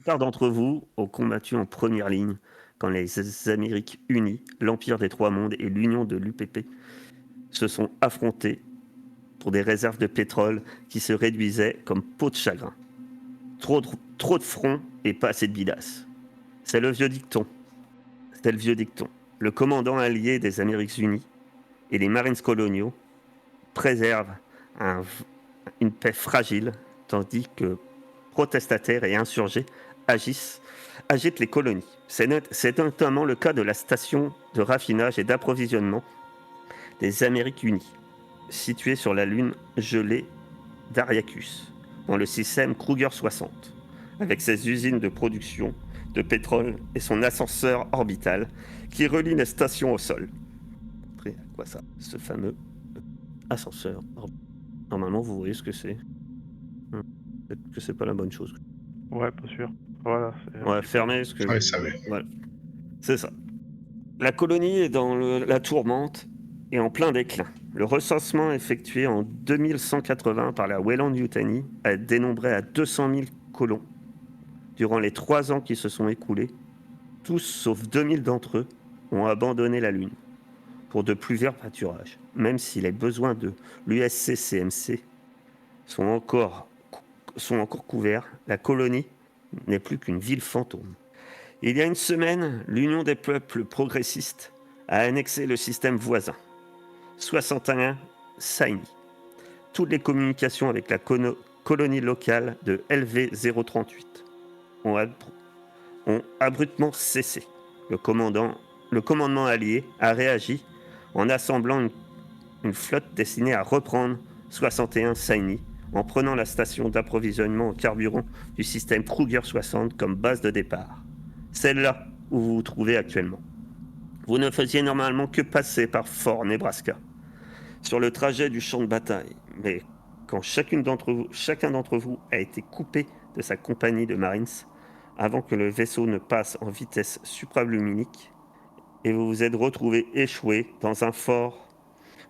plupart d'entre vous ont combattu en première ligne quand les Amériques unies, l'Empire des Trois Mondes et l'Union de l'UPP se sont affrontés pour des réserves de pétrole qui se réduisaient comme peau de chagrin. Trop de fronts et pas assez de bidas. C'est le vieux dicton. C'était le vieux dicton. Le commandant allié des Amériques unies et les Marines coloniaux préservent un- une paix fragile, tandis que protestataires et insurgés agissent, agitent les colonies. C'est notamment le cas de la station de raffinage et d'approvisionnement des Amériques unies, située sur la lune gelée d'Ariacus, dans le système Kruger 60, avec ses usines de production de pétrole et son ascenseur orbital qui relie les stations au sol. Après, à quoi ça? Ce fameux ascenseur orbital. Normalement, vous voyez ce que c'est. Peut-être que c'est pas la bonne chose. Ouais, pas sûr. Voilà, c'est un On va petit peu. fermer ce que. Ouais, ça va. Voilà, c'est ça. La colonie est dans la tourmente et en plein déclin. Le recensement effectué en 2180 par la Weyland-Yutani a dénombré à 200 000 colons durant les 3 ans qui se sont écoulés. Tous, sauf 2000 d'entre eux, ont abandonné la Lune pour de plus verts pâturages, même si les besoins de l'USC-CMC sont encore couverts. La colonie n'est plus qu'une ville fantôme. Il y a une semaine, l'Union des peuples progressistes a annexé le système voisin, 61 Saini. Toutes les communications avec la colonie locale de LV038 ont, ont abruptement cessé. Le commandement allié a réagi en assemblant une flotte destinée à reprendre 61 Saini, en prenant la station d'approvisionnement en carburant du système Kruger 60 comme base de départ. C'est là où vous vous trouvez actuellement. Vous ne faisiez normalement que passer par Fort Nebraska, sur le trajet du champ de bataille, mais quand chacun d'entre vous a été coupé de sa compagnie de Marines, avant que le vaisseau ne passe en vitesse supraluminique, et vous vous êtes retrouvé échoué dans un fort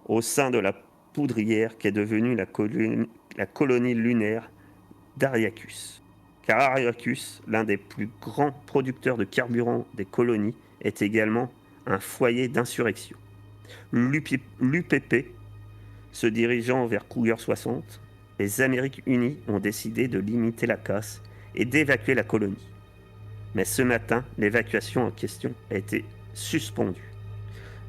au sein de la poudrière qui est devenue la colonie lunaire d'Ariacus. Car Ariacus, l'un des plus grands producteurs de carburant des colonies, est également un foyer d'insurrection. L'UPP se dirigeant vers Kruger 60, les Amériques unies ont décidé de limiter la casse et d'évacuer la colonie. Mais ce matin, l'évacuation en question a été suspendue.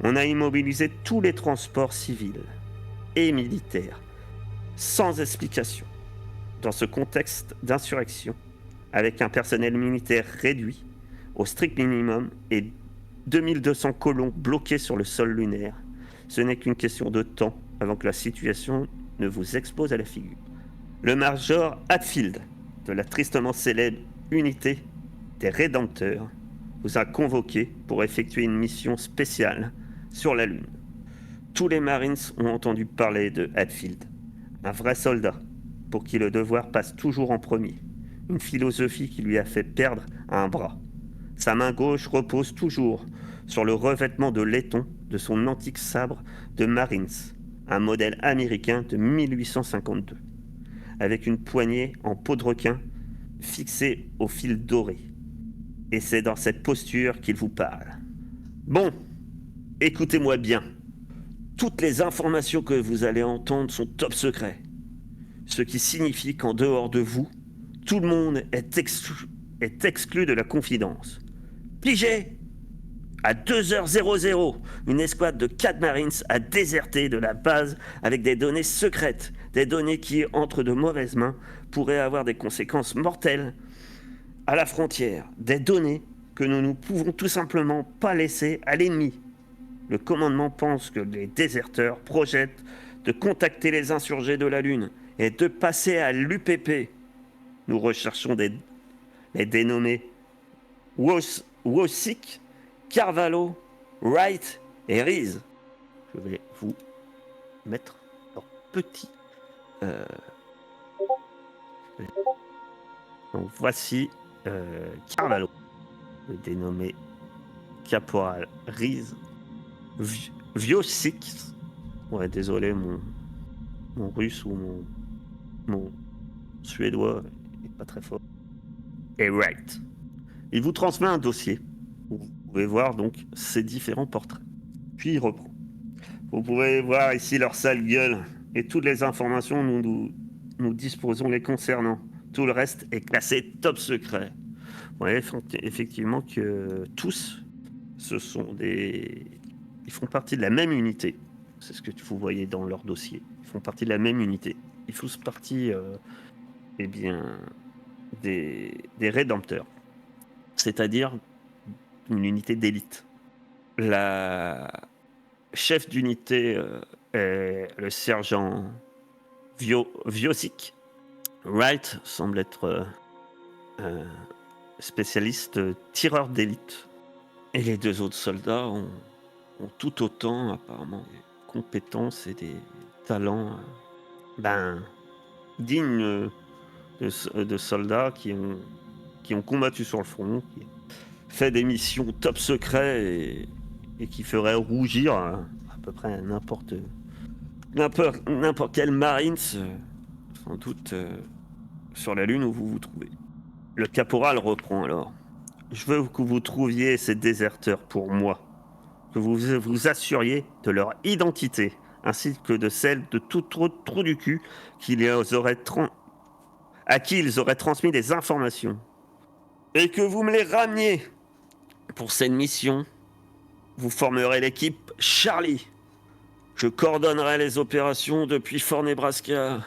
On a immobilisé tous les transports civils et militaires, sans explication, dans ce contexte d'insurrection, avec un personnel militaire réduit au strict minimum et 2200 colons bloqués sur le sol lunaire. Ce n'est qu'une question de temps avant que la situation ne vous explose à la figure. Le major Hatfield, de la tristement célèbre unité des Rédempteurs, vous a convoqué pour effectuer une mission spéciale sur la Lune. Tous les Marines ont entendu parler de Hatfield, un vrai soldat, pour qui le devoir passe toujours en premier, une philosophie qui lui a fait perdre un bras. Sa main gauche repose toujours sur le revêtement de laiton de son antique sabre de Marines, un modèle américain de 1852, avec une poignée en peau de requin fixée au fil doré. Et c'est dans cette posture qu'il vous parle. Bon, écoutez-moi bien. Toutes les informations que vous allez entendre sont top secrets, ce qui signifie qu'en dehors de vous, tout le monde est exclu de la confidence. Pigé! À 2h00, une escouade de 4 Marines a déserté de la base avec des données secrètes, des données qui, entre de mauvaises mains, pourraient avoir des conséquences mortelles à la frontière, des données que nous ne pouvons tout simplement pas laisser à l'ennemi. Le commandement pense que les déserteurs projettent de contacter les insurgés de la Lune et de passer à l'UPP. Nous recherchons les dénommés Wosick, Carvalho, Wright et Reese. Je vais vous mettre leur petit. Donc voici Carvalho, le dénommé Caporal Reese. Wosick, ouais, désolé, mon russe ou mon suédois n'est pas très fort. et Wright. Il vous transmet un dossier où vous pouvez voir donc ces différents portraits. Puis il reprend. Vous pouvez voir ici leur sale gueule et toutes les informations nous disposons les concernant. Tout le reste est classé top secret. Vous voyez effectivement que tous, ce sont des... Ils font partie de la même unité. C'est ce que vous voyez dans leur dossier. Ils font partie de la même unité. Ils font partie eh bien, des Rédempteurs. C'est-à-dire une unité d'élite. La chef d'unité est le sergent Viosic. Wright semble être spécialiste tireur d'élite. Et les deux autres soldats ont tout autant apparemment des compétences et des talents dignes de soldats qui ont combattu sur le front, qui ont fait des missions top secret et qui feraient rougir à peu près n'importe quel Marines, sans doute sur la Lune où vous vous trouvez. Le caporal reprend alors. Je veux que vous trouviez ces déserteurs pour moi, que vous vous assuriez de leur identité, ainsi que de celle de tout autre trou du cul à qui ils auraient transmis des informations. Et que vous me les rameniez. Pour cette mission, vous formerez l'équipe Charlie. Je coordonnerai les opérations depuis Fort Nebraska.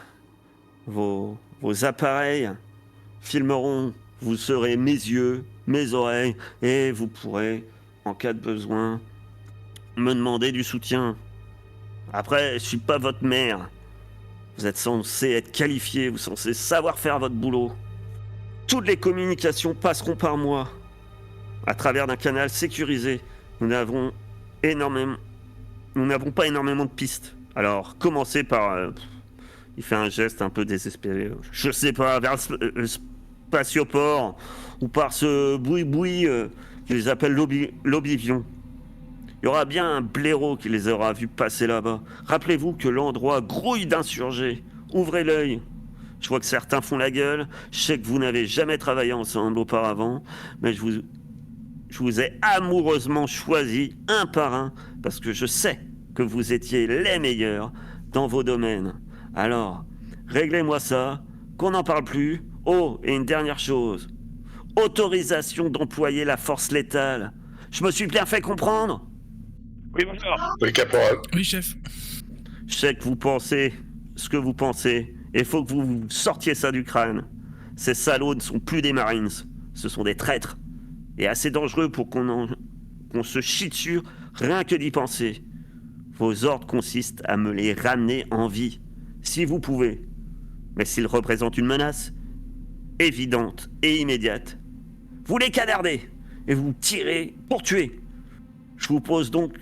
Vos appareils filmeront, vous serez mes yeux, mes oreilles, et vous pourrez, en cas de besoin, me demander du soutien. Après, je suis pas votre mère. Vous êtes censé être qualifié, vous êtes censé savoir faire votre boulot. Toutes les communications passeront par moi, à travers d'un canal sécurisé. Nous n'avons pas énormément de pistes. Alors, commencez par... il fait un geste un peu désespéré. Je sais pas, vers le spatioport, ou par ce boui-boui qu'ils appellent l'Oblivion. Il y aura bien un blaireau qui les aura vus passer là-bas. Rappelez-vous que l'endroit grouille d'insurgés. Ouvrez l'œil. Je vois que certains font la gueule. Je sais que vous n'avez jamais travaillé ensemble auparavant, mais je vous ai amoureusement choisi un par un parce que je sais que vous étiez les meilleurs dans vos domaines. Alors, réglez-moi ça, qu'on n'en parle plus. Oh, et une dernière chose. Autorisation d'employer la force létale. Je me suis bien fait comprendre ? Oui, bonjour. Oui, caporal. Oui, chef. Je sais que vous pensez ce que vous pensez. Il faut que vous sortiez ça du crâne. Ces salauds ne sont plus des Marines. Ce sont des traîtres. Et assez dangereux pour qu'on se chie dessus rien que d'y penser. Vos ordres consistent à me les ramener en vie, si vous pouvez. Mais s'ils représentent une menace, évidente et immédiate, vous les canardez et vous tirez pour tuer. Je vous pose donc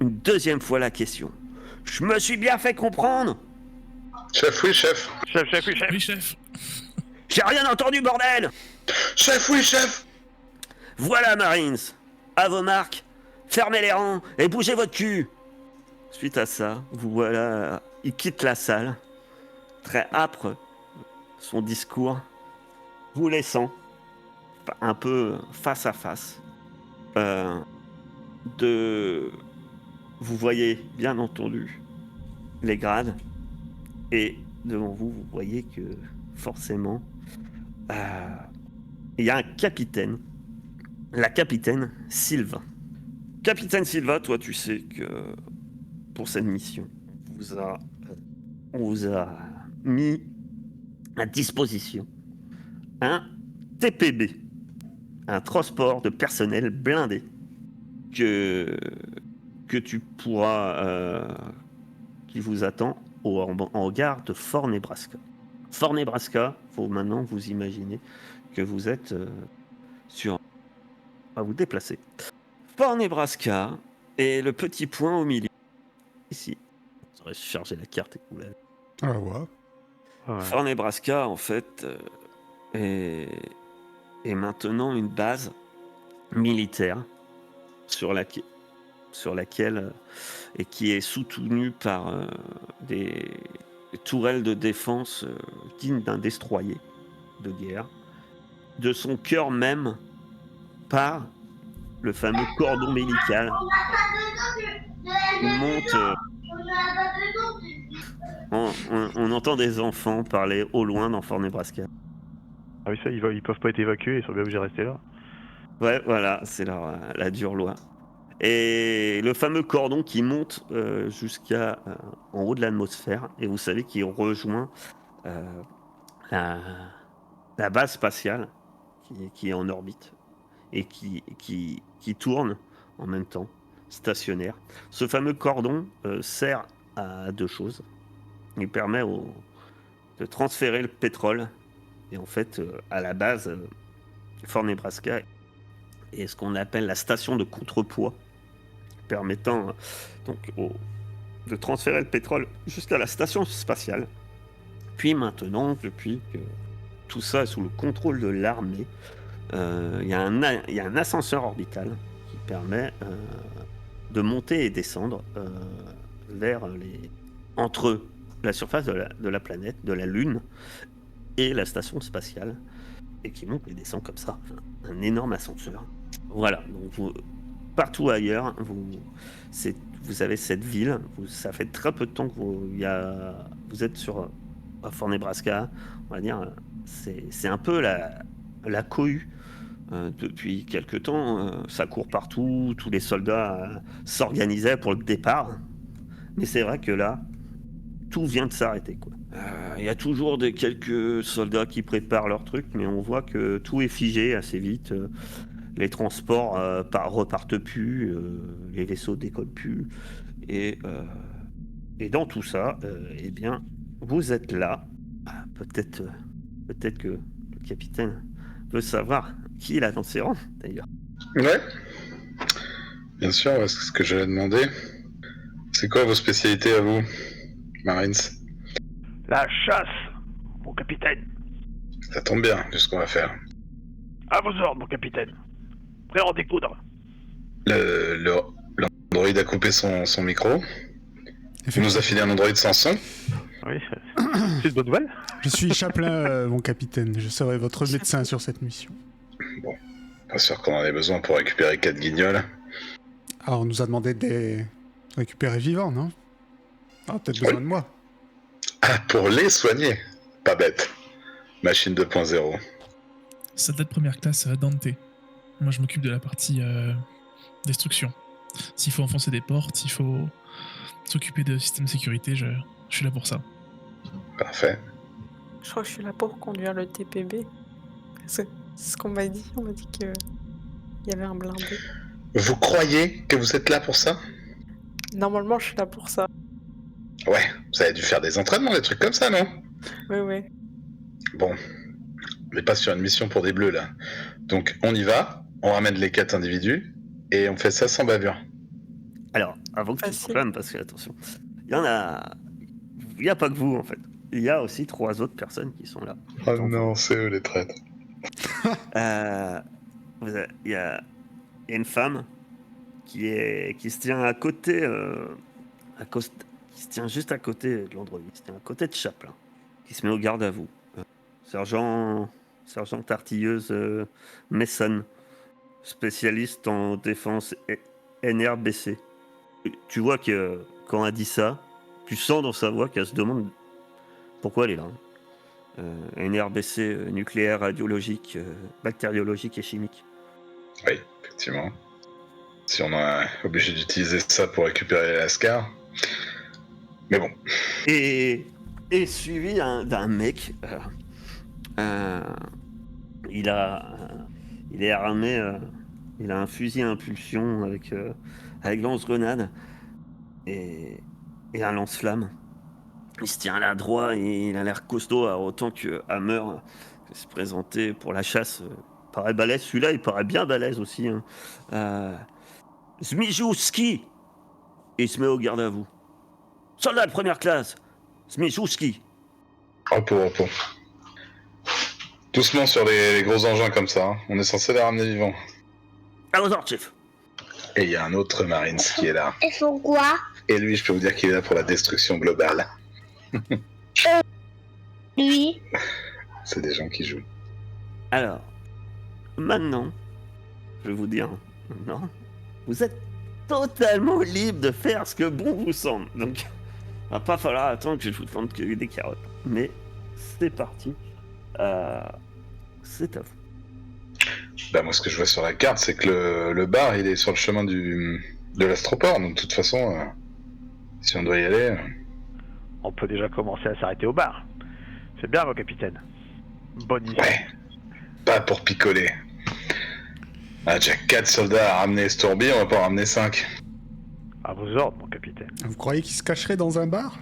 une deuxième fois la question. Je me suis bien fait comprendre ? Chef, oui, chef. Chef, oui, chef. Oui, chef. J'ai rien entendu, bordel ! Chef, oui, chef. Voilà, Marines. À vos marques, fermez les rangs et bougez votre cul. Suite à ça, vous voilà, il quitte la salle, très âpre, son discours, vous laissant un peu face à face. Vous voyez bien entendu les grades et devant vous, vous voyez que forcément il y a un capitaine, la capitaine Silva. Capitaine Silva, toi tu sais que pour cette mission, on vous a mis à disposition un TPB, un transport de personnel blindé que tu pourras, qui vous attend en gare de Fort Nebraska. Fort Nebraska, faut maintenant vous imaginer que vous êtes à vous déplacer. Fort Nebraska et le petit point au milieu. Ici. J'aurais chargé la carte et que vous l'avez. Ah ouais. Ouais. Fort Nebraska, en fait, est maintenant une base militaire sur laquelle et qui est soutenue par des tourelles de défense dignes d'un destroyer de guerre. de son cœur même par le fameux cordon ombilical qui monte. On entend des enfants parler au loin dans Fort Nebraska. Ah oui, ça, ils peuvent pas être évacués, ils sont bien obligés de rester là. Ouais, voilà, c'est la dure loi. Et le fameux cordon qui monte jusqu'à en haut de l'atmosphère, et vous savez qu'il rejoint euh, la base spatiale qui est en orbite et qui tourne en même temps, stationnaire. Ce fameux cordon sert à deux choses. Il permet de transférer le pétrole, et en fait, à la base, Fort Nebraska est ce qu'on appelle la station de contrepoids, permettant de transférer le pétrole jusqu'à la station spatiale. Puis maintenant, depuis que tout ça est sous le contrôle de l'armée, il y a un ascenseur orbital qui permet de monter et descendre entre la surface de la planète, de la Lune, et la station spatiale, et qui monte et descend comme ça. Un énorme ascenseur. Voilà, donc partout ailleurs, vous avez cette ville. Ça fait très peu de temps que vous êtes à Fort Nebraska. On va dire, c'est un peu la cohue. Depuis quelque temps, ça court partout. Tous les soldats s'organisaient pour le départ. Mais c'est vrai que là, tout vient de s'arrêter, quoi. Il y a toujours quelques soldats qui préparent leur truc, mais on voit que tout est figé assez vite. Les transports repartent plus, les vaisseaux décollent plus. Et dans tout ça, eh bien, vous êtes là. Peut-être que le capitaine veut savoir qui est là dans ses rangs, d'ailleurs. Ouais. Bien sûr, c'est ce que j'allais demander. C'est quoi vos spécialités à vous, Marines? La chasse, mon capitaine. Ça tombe bien, vu ce qu'on va faire. À vos ordres, mon capitaine. Prêt à en découdre. L'android a coupé son micro. Il nous a filé un android sans son. Oui, c'est une bonne nouvelle. Je suis Chaplin, mon capitaine. Je serai votre médecin sur cette mission. Bon, pas sûr qu'on en ait besoin pour récupérer 4 guignols. Alors, on nous a demandé de les récupérer vivants, non? Ah, peut-être besoin de moi. Ah, pour les soigner. Pas bête. Machine 2.0. Soldat de première classe, Dante. Moi, je m'occupe de la partie destruction. S'il faut enfoncer des portes, s'il faut s'occuper de système de sécurité, je suis là pour ça. Parfait. Je crois que je suis là pour conduire le TPB. C'est ce qu'on m'a dit. On m'a dit qu'il y avait un blindé. Vous croyez que vous êtes là pour ça? Normalement, je suis là pour ça. Ouais, vous avez dû faire des entraînements, des trucs comme ça, non? Oui. Bon, on n'est pas sur une mission pour des bleus, là. Donc, on y va, on ramène les 4 individus, et on fait ça sans bavure. Alors, avant que tu te proclames, parce que, attention, il n'y a pas que vous, en fait. Il y a aussi 3 autres personnes qui sont là. Oh non, c'est eux les traîtres. Il y a une femme qui se tient à côté, qui se tient juste à côté de l'android, qui se tient à côté de Chaplin, qui se met au garde à vous. Sergent artilleuse Mason, spécialiste en défense NRBC. Tu vois que quand elle dit ça, tu sens dans sa voix qu'elle se demande pourquoi elle est là. NRBC, nucléaire, radiologique, bactériologique et chimique. Oui, effectivement. Si on est obligé d'utiliser ça pour récupérer les Lascar. Mais bon. Et suivi d'un mec. Il est armé. Il a un fusil à impulsion avec lance-grenade et un lance-flamme. Il se tient là droit et il a l'air costaud, autant que Hammer se présenter pour la chasse. Il paraît balèze. Celui-là, il paraît bien balèze aussi. Zmijouski! Il se met au garde à vous. Soldat de première classe! Zmijouski! Repos. Doucement sur les gros engins comme ça, hein. On est censé les ramener vivants. À vos ordres, chef! Et il y a un autre Marines qui est là. Il faut quoi? Et lui, je peux vous dire qu'il est là pour la destruction globale. Lui? C'est des gens qui jouent. Alors, maintenant, je vais vous dire, non, vous êtes totalement libre de faire ce que bon vous semble. Donc, va pas falloir attendre que je vous tente que des carottes. Mais c'est parti. C'est à vous. Bah moi ce que je vois sur la carte c'est que le bar il est sur le chemin de l'astroport, donc de toute façon si on doit y aller... On peut déjà commencer à s'arrêter au bar. C'est bien, mon capitaine. Bonne idée. Ouais, pas pour picoler. Ah, déjà 4 soldats à ramener ce tourbi, on va pas en ramener 5. À vos ordres, mon capitaine. Vous croyez qu'ils se cacheraient dans un bar?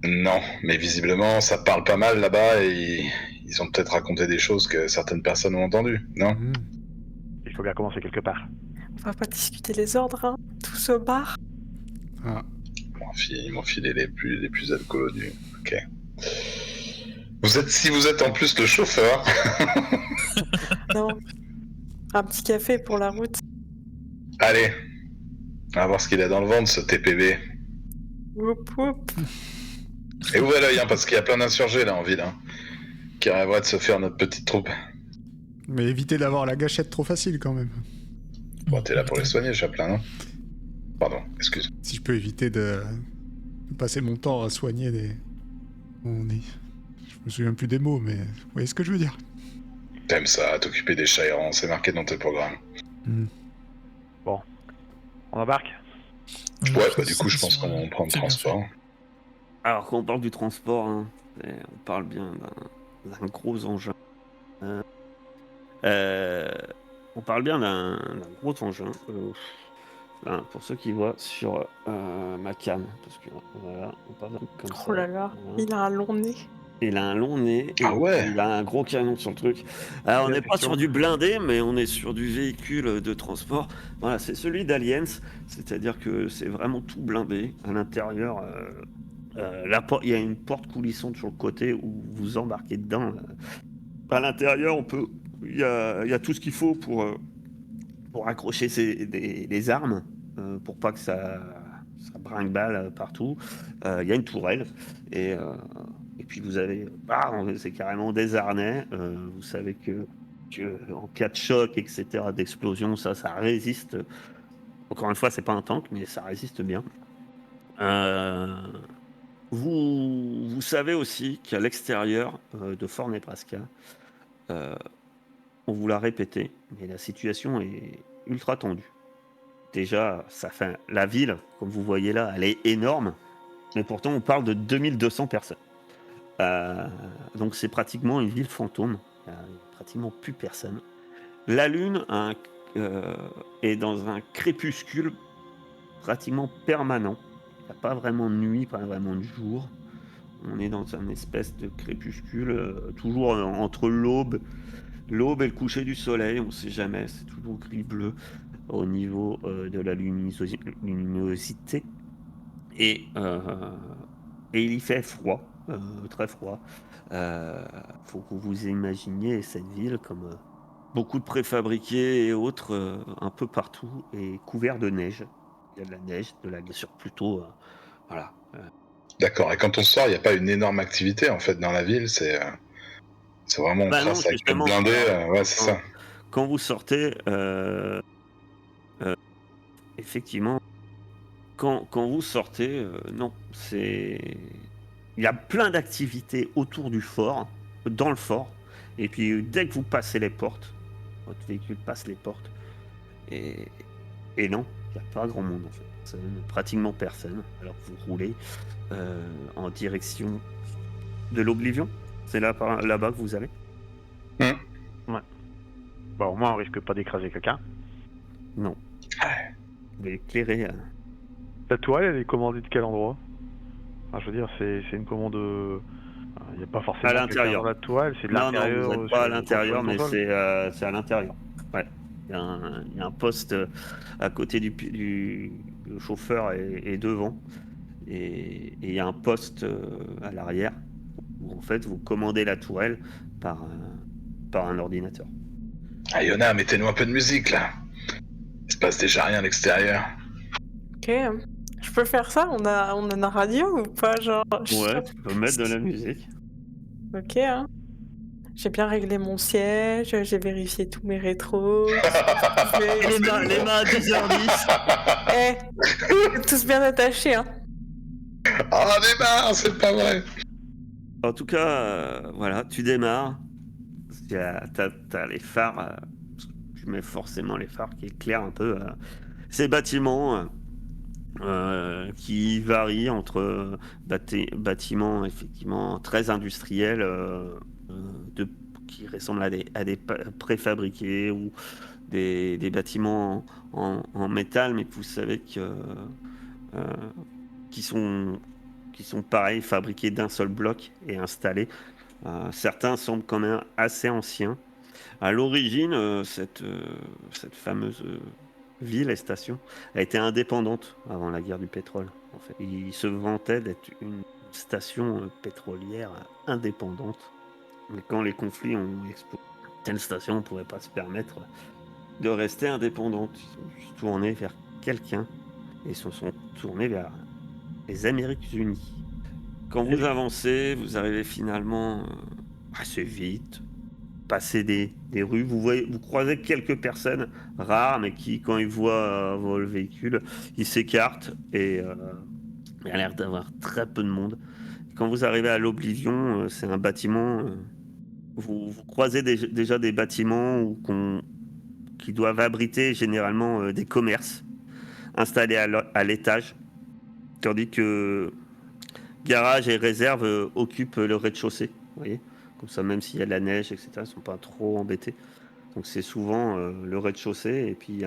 Non, mais visiblement ça parle pas mal là-bas et ils ont peut-être raconté des choses que certaines personnes ont entendues, non? Il faut bien commencer quelque part. On va pas discuter les ordres, hein. Tous au bar. Ah. Ils m'ont filé les plus alcoolos du... Ok. Si vous êtes en plus le chauffeur... Non. Un petit café pour la route. Allez, on va voir ce qu'il a dans le ventre, ce TPB. Whoop whoop. Et ouvrez l'œil, hein, parce qu'il y a plein d'insurgés là en ville, hein, qui rêveraient de se faire notre petite troupe. Mais évitez d'avoir la gâchette trop facile quand même. Bon, t'es là pour les soigner, Chaplin, non? Pardon, excuse. Si je peux éviter de passer mon temps à soigner des... On est... Je me souviens plus des mots, mais vous voyez ce que je veux dire. T'aimes ça, t'occuper des chats errants, c'est marqué dans tes programmes. On embarque? Ouais, bah du coup, je pense qu'on prend le transport. Alors, quand on parle du transport, hein, on parle bien d'un gros engin. On parle bien d'un gros engin. Pour ceux qui voient sur ma cam, parce que voilà, on parle d'un truc comme ça. Oh là là, Voilà. il a un long nez. Il a un long nez et Ah ouais. il a un gros canon sur le truc. Alors, on n'est pas sur du blindé, mais on est sur du véhicule de transport. Voilà, c'est celui d'Aliens, c'est-à-dire que c'est vraiment tout blindé. À l'intérieur, il y a une porte coulissante sur le côté où vous embarquez dedans. À l'intérieur, il y a tout ce qu'il faut pour accrocher les armes, pour pas que ça brinque-balle partout. Il y a une tourelle et puis vous avez, c'est carrément des harnais. Vous savez que en cas de choc, etc., d'explosion, ça résiste. Encore une fois, c'est pas un tank, mais ça résiste bien. Vous savez aussi qu'à l'extérieur de Fort Nebraska, on vous l'a répété, mais la situation est ultra tendue. Déjà, la ville, comme vous voyez là, elle est énorme, mais pourtant on parle de 2200 personnes. Donc c'est pratiquement une ville fantôme, il n'y a pratiquement plus personne. La lune est dans un crépuscule pratiquement permanent. Il n'y a pas vraiment de nuit, pas vraiment de jour. On est dans une espèce de crépuscule, toujours entre l'aube et le coucher du soleil, on ne sait jamais, c'est toujours gris-bleu au niveau de la luminosité. Et il y fait froid, très froid. Faut que vous imaginiez cette ville comme beaucoup de préfabriqués et autres, un peu partout, et couvert de neige. Il y a de la neige, de la glace plutôt. Voilà. D'accord, et quand on sort, il n'y a pas une énorme activité en fait dans la ville, c'est vraiment on trace avec le blindé, ouais, c'est ça. Quand vous sortez, effectivement, quand vous sortez, non, il y a plein d'activités autour du fort, dans le fort, et puis dès que vous passez les portes, votre véhicule passe les portes, et non, il n'y a pas grand monde en fait. Pratiquement personne, alors que vous roulez en direction de l'Oblivion. C'est là-bas que vous allez. Ouais. Bon, au moins on risque pas d'écraser quelqu'un. Non. Vous allez éclairer. La tourelle, elle est commandée de quel endroit? Je veux dire, c'est une commande... Il n'y a pas forcément à l'intérieur. Dans la tourelle, c'est de l'intérieur. Non, vous n'êtes pas à l'intérieur, mais c'est à l'intérieur. Ouais. Il y a un poste à côté du chauffeur et devant. Et il y a un poste à l'arrière où en fait vous commandez la tourelle par un ordinateur. Ah Yona, mettez-nous un peu de musique là. Il se passe déjà rien à l'extérieur. Ok. Je peux faire ça? On a une radio ou pas, genre? Ouais, tu peux mettre de la musique. Ok, hein. J'ai bien réglé mon siège, j'ai vérifié tous mes rétros, tout ce que je pouvais. Les mains à 10h10. Tous bien attachés, hein. Ah, démarre, c'est pas vrai. En tout cas, voilà, tu démarres. T'as les phares. Tu mets forcément les phares qui éclairent un peu ces bâtiments qui varient entre bâtiments effectivement très industriels qui ressemblent à des préfabriqués ou des bâtiments en métal, mais que vous savez euh, qui sont pareils, fabriqués d'un seul bloc et installés. Certains semblent quand même assez anciens. À l'origine, cette fameuse ville et station a été indépendante avant la guerre du pétrole. En fait, il se vantait d'être une station pétrolière indépendante. Mais quand les conflits ont explosé, telle station ne pouvait pas se permettre de rester indépendante. Ils sont juste tournés vers quelqu'un et se sont tournés vers les Amériques Unies. Quand vous avancez, vous arrivez finalement assez vite, passez des rues, vous croisez quelques personnes rares, mais qui, quand ils voient le véhicule, ils s'écartent et il y a l'air d'avoir très peu de monde. Quand vous arrivez à l'Oblivion, c'est un bâtiment. Vous croisez déjà des bâtiments qui doivent abriter généralement des commerces installés à l'étage, tandis que garage et réserve occupent le rez-de-chaussée. Vous voyez, comme ça, même s'il y a de la neige, etc., ils ne sont pas trop embêtés. Donc c'est souvent le rez-de-chaussée et puis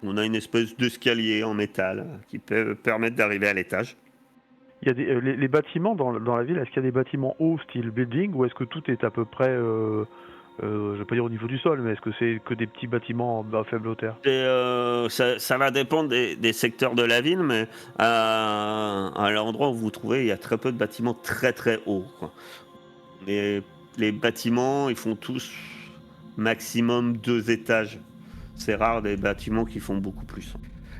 on a une espèce d'escalier en métal qui peut permettre d'arriver à l'étage. Il y a les bâtiments dans la ville, est-ce qu'il y a des bâtiments hauts style building ou est-ce que tout est à peu près, je vais pas dire au niveau du sol, mais est-ce que c'est que des petits bâtiments à faible hauteur? Ça va dépendre des secteurs de la ville, mais à l'endroit où vous vous trouvez, il y a très peu de bâtiments très très hauts, quoi. Les bâtiments, ils font tous maximum 2 étages. C'est rare des bâtiments qui font beaucoup plus.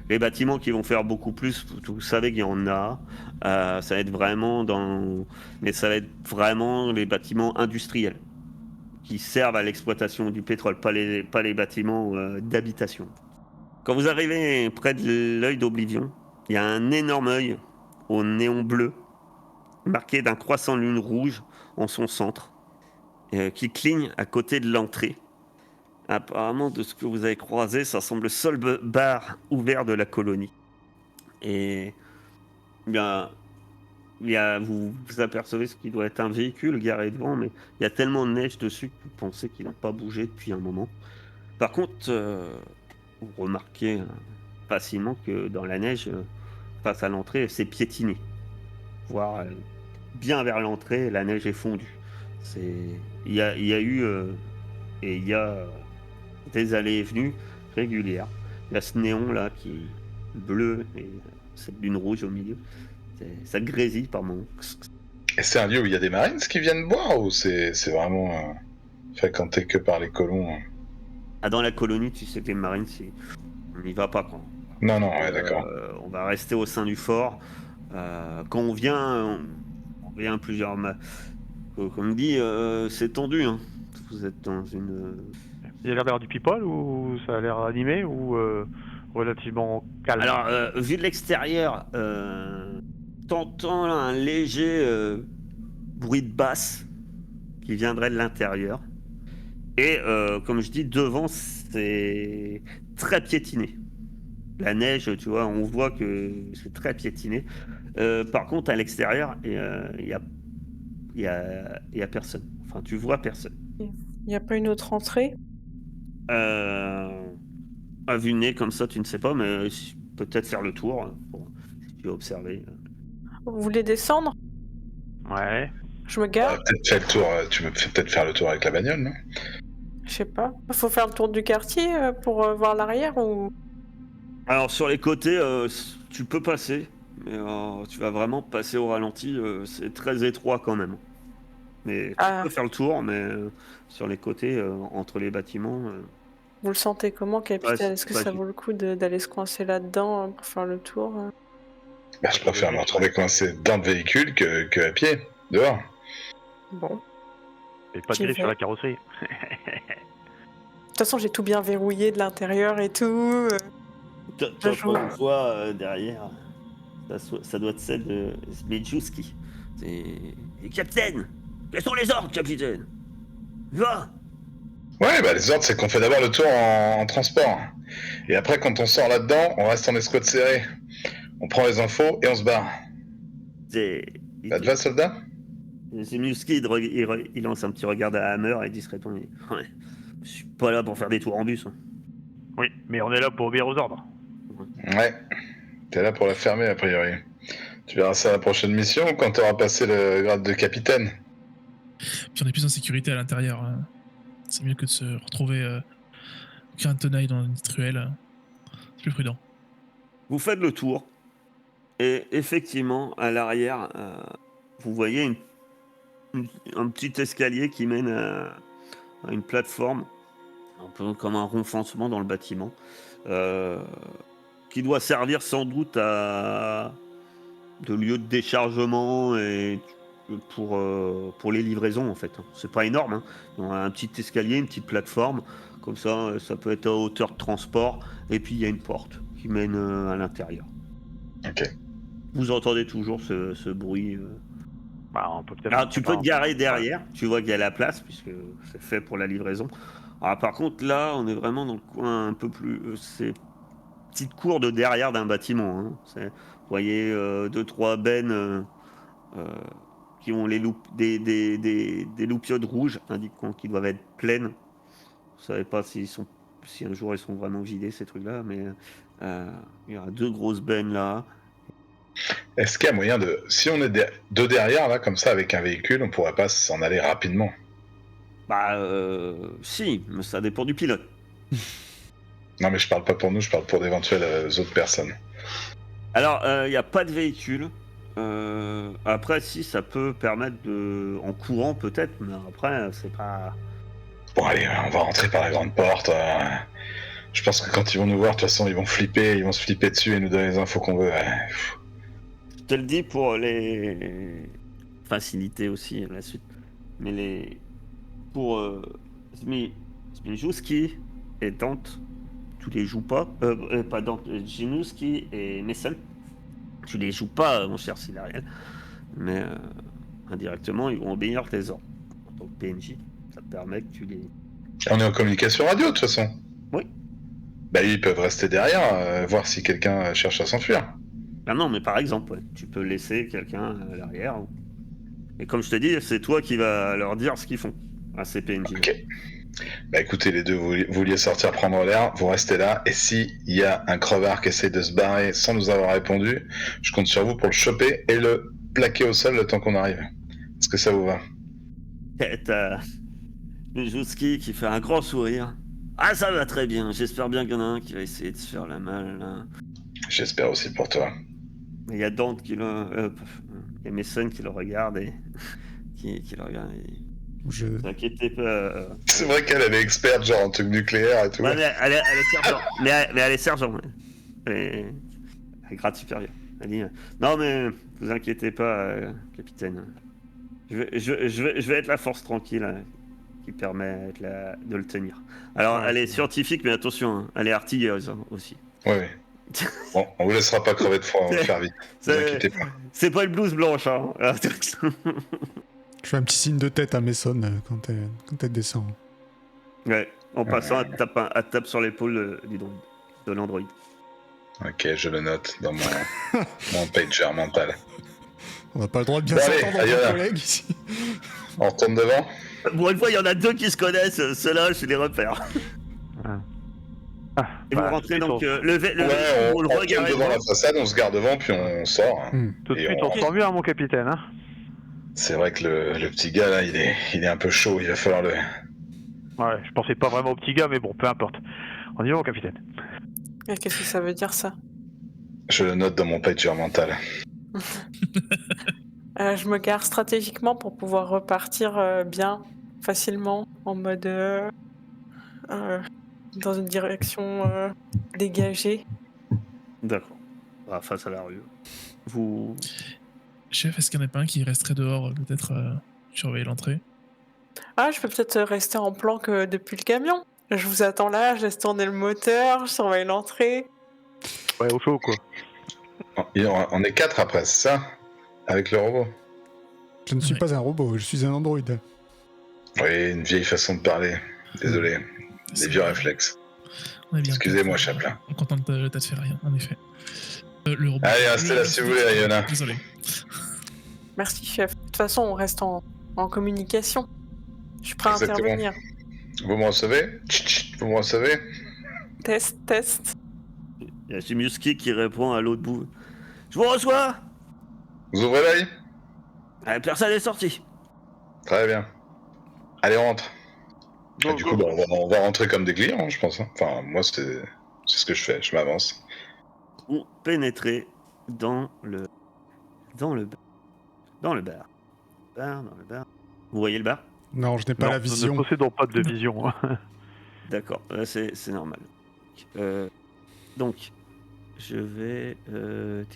Les bâtiments qui vont faire beaucoup plus, vous savez qu'il y en a. Ça va être vraiment mais ça va être vraiment les bâtiments industriels qui servent à l'exploitation du pétrole, pas les bâtiments d'habitation. Quand vous arrivez près de l'œil d'Oblivion, il y a un énorme œil au néon bleu, marqué d'un croissant lune rouge en son centre, qui cligne à côté de l'entrée. Apparemment, de ce que vous avez croisé, ça semble le seul bar ouvert de la colonie. Et bien, vous apercevez ce qui doit être un véhicule garé devant, mais il y a tellement de neige dessus que vous pensez qu'il n'a pas bougé depuis un moment. Par contre, vous remarquez facilement que dans la neige, face à l'entrée, c'est piétiné. Voire bien vers l'entrée, la neige est fondue. Il y a eu et il y a des allées et venues régulières. Il y a ce néon là qui est bleu et cette lune rouge au milieu. Ça grésille par moments. Et c'est un lieu où il y a des Marines qui viennent boire ou c'est vraiment fréquenté que par les colons? Ah, dans la colonie, tu sais que les Marines, on n'y va pas quand. Non, ouais, d'accord. On va rester au sein du fort. Quand on vient plusieurs. Comme dit, c'est tendu. Hein. Vous êtes dans une. Il y a l'air d'avoir du people ou ça a l'air animé ou relativement calme? Alors, vu de l'extérieur, t'entends un léger bruit de basse qui viendrait de l'intérieur. Et comme je dis, devant, c'est très piétiné. La neige, tu vois, on voit que c'est très piétiné. Par contre, à l'extérieur, il y a personne. Enfin, tu vois personne. Il n'y a pas une autre entrée? À vue de nez, comme ça, tu ne sais pas, mais peut-être faire le tour, si tu veux observer. Vous voulez descendre? Ouais. Je me gare? Peut-être faire le tour, tu me fais peut-être faire le tour avec la bagnole, non? Je sais pas. Faut faire le tour du quartier pour voir l'arrière ou... Alors, sur les côtés, tu peux passer, mais tu vas vraiment passer au ralenti, c'est très étroit quand même. Mais tu peux faire le tour, mais sur les côtés, entre les bâtiments... Vous le sentez comment, capitaine? Est-ce que ça facile. vaut le coup d'aller se coincer là-dedans pour faire le tour? Bah, je préfère me retrouver coincé dans le véhicule que à pied, dehors. Bon. Et pas J'y tirer vais. sur la carrosserie. De toute façon, j'ai tout bien verrouillé de l'intérieur et tout. T'entends joue. une voix derrière. Ça doit être celle de Smiljouski. C'est... Capitaine, quels sont les ordres, capitaine? Va. Ouais, bah les ordres, c'est qu'on fait d'abord le tour en transport. Et après, quand on sort là-dedans, on reste en escouade serrée. On prend les infos et on se barre. C'est... Ça te va, soldat? Smiljouski, il lance un petit regard à Hammer et discrètement il dit ouais, je suis pas là pour faire des tours en bus. Hein. Oui, mais on est là pour obéir aux ordres. Ouais. T'es là pour la fermer, a priori. Tu verras ça à la prochaine mission quand t'auras passé le grade de capitaine. Puis on est plus en sécurité à l'intérieur. Hein. C'est mieux que de se retrouver qu'un tenaille dans une petite ruelle. C'est plus prudent. Vous faites le tour et effectivement, à l'arrière, vous voyez un petit escalier qui mène à une plateforme, un peu comme un renfoncement dans le bâtiment, qui doit servir sans doute de lieu de déchargement et pour les livraisons en fait. C'est pas énorme, hein. On a un petit escalier, une petite plateforme, comme ça peut être à hauteur de transport, et puis il y a une porte qui mène à l'intérieur. Ok. Vous entendez toujours ce bruit. Bah, on peut peut-être. Alors, tu peux te garer Ouais. derrière, tu vois qu'il y a la place, puisque c'est fait pour la livraison. Alors, par contre, là, on est vraiment dans le coin un peu plus. C'est petite cour de derrière d'un bâtiment. Hein. Vous voyez deux, trois bennes qui ont des loupiottes rouges, indiquant qu'ils doivent être pleines. Vous savez pas si un jour ils sont vraiment vidés, ces trucs-là, mais il y a deux grosses bennes là. Est-ce qu'il y a moyen de... Si on est de derrière, là, comme ça, avec un véhicule, on pourrait pas s'en aller rapidement? Bah, si, mais ça dépend du pilote. Non, mais je parle pas pour nous, je parle pour d'éventuelles autres personnes. Alors, il n'y a pas de véhicule. Après, si, ça peut permettre de... En courant, peut-être, mais après, c'est pas... Bon, allez, on va rentrer par la grande porte. Je pense que quand ils vont nous voir, de toute façon, ils vont se flipper dessus et nous donner les infos qu'on veut. Je te le dis pour les facilités aussi, la suite. Mais pour Zmijouski et Dante, tu les joues pas. Pas Dante, Zmijouski et Mason, tu les joues pas, mon cher Silariel. Mais indirectement, ils vont obéir tes ordres. En tant que PNJ, ça te permet que tu les... On est en communication radio, de toute façon. Oui. Bah, ils peuvent rester derrière, voir si quelqu'un cherche à s'enfuir. Ah non, mais par exemple, ouais, tu peux laisser quelqu'un à l'arrière. Et comme je te dis, c'est toi qui vas leur dire ce qu'ils font à ces PNJ. Ok. Bah écoutez, les deux, vous vouliez sortir prendre l'air, vous restez là, et si il y a un crevard qui essaie de se barrer sans nous avoir répondu, je compte sur vous pour le choper et le plaquer au sol le temps qu'on arrive. Est-ce que ça vous va? T'as Mijouski qui fait un grand sourire. Ah, ça va très bien, j'espère bien qu'il y en a un qui va essayer de se faire la malle, là. J'espère aussi pour toi. Il y a Dante qui le... il y a Mason qui le regarde et... qui le regarde et... Je... T'inquiétez pas... C'est vrai qu'elle est experte, genre en truc nucléaire et tout. Ouais, mais elle est sergent. mais elle est sergent. Ouais. Elle est grade supérieur. Elle dit non, mais vous inquiétez pas, capitaine. Je vais être la force tranquille qui permet de le tenir. Alors, elle est scientifique, mais attention, hein, elle est artilleuse aussi. Oui. Bon, on vous laissera pas crever de froid, on va faire vite. Ne vous inquiétez pas. C'est pas une blouse blanche. Hein. Je fais un petit signe de tête à Mason quand elle descend. Ouais, en passant, elle tape sur l'épaule de l'android. Ok, je le note dans mon pager mental. On n'a pas le droit de bien Bon, allez, s'entendre ailleurs. entre collègues ici. On retourne devant? Bon, une fois, il y en a deux qui se connaissent, ceux-là, je les repère. Et vous rentrez donc, Ouais, vous on le retourne regardez devant la façade, on se garde devant, puis on sort. Hein. Tout de Et suite, on se sent mieux, hein, mon capitaine. Hein. C'est vrai que le petit gars, là, il est un peu chaud, il va falloir le... Ouais, je pensais pas vraiment au petit gars, mais bon, peu importe. On y va, mon capitaine. Et qu'est-ce que ça veut dire, ça? Je le note dans mon pager mental. Je me gare stratégiquement pour pouvoir repartir bien, facilement, en mode dans une direction dégagée. D'accord. Face à la rue. Vous... Chef, est-ce qu'il n'y en a pas un qui resterait dehors, peut-être surveiller l'entrée? Ah, je peux peut-être rester en planque depuis le camion. Je vous attends là, je laisse tourner le moteur, je surveille l'entrée. Ouais, au chaud, quoi. On est 4 après, c'est ça? Avec le robot? Je ne suis Ouais. pas un robot, je suis un androïde. Oui, une vieille façon de parler. Désolé, des C'est vieux vrai. réflexes. On est bien Excusez-moi, quatre, Chaplin. on est content de t'être fait rien, en effet. Le robot. Allez, restez là si vous voulez, Ayona. Désolé. Merci, chef. De toute façon, on reste en communication. Je suis prêt à Exactement. intervenir. Vous me recevez? Vous me recevez? Test. Il y a Jimuski qui répond à l'autre bout. Je vous reçois. Vous ouvrez l'œil? Personne n'est sorti. Très bien. Allez, on rentre. Go, Et du go, coup, go. on va rentrer comme des clients, hein, je pense. Hein. Enfin, moi, c'est ce que je fais, je m'avance. Vous pénétrez dans le bar. Dans le bar. Dans le bar. Vous voyez le bar? Non, je n'ai pas Non, la nous vision. ne possédons pas de Non. vision. Hein. D'accord, c'est normal. Donc, je vais... Il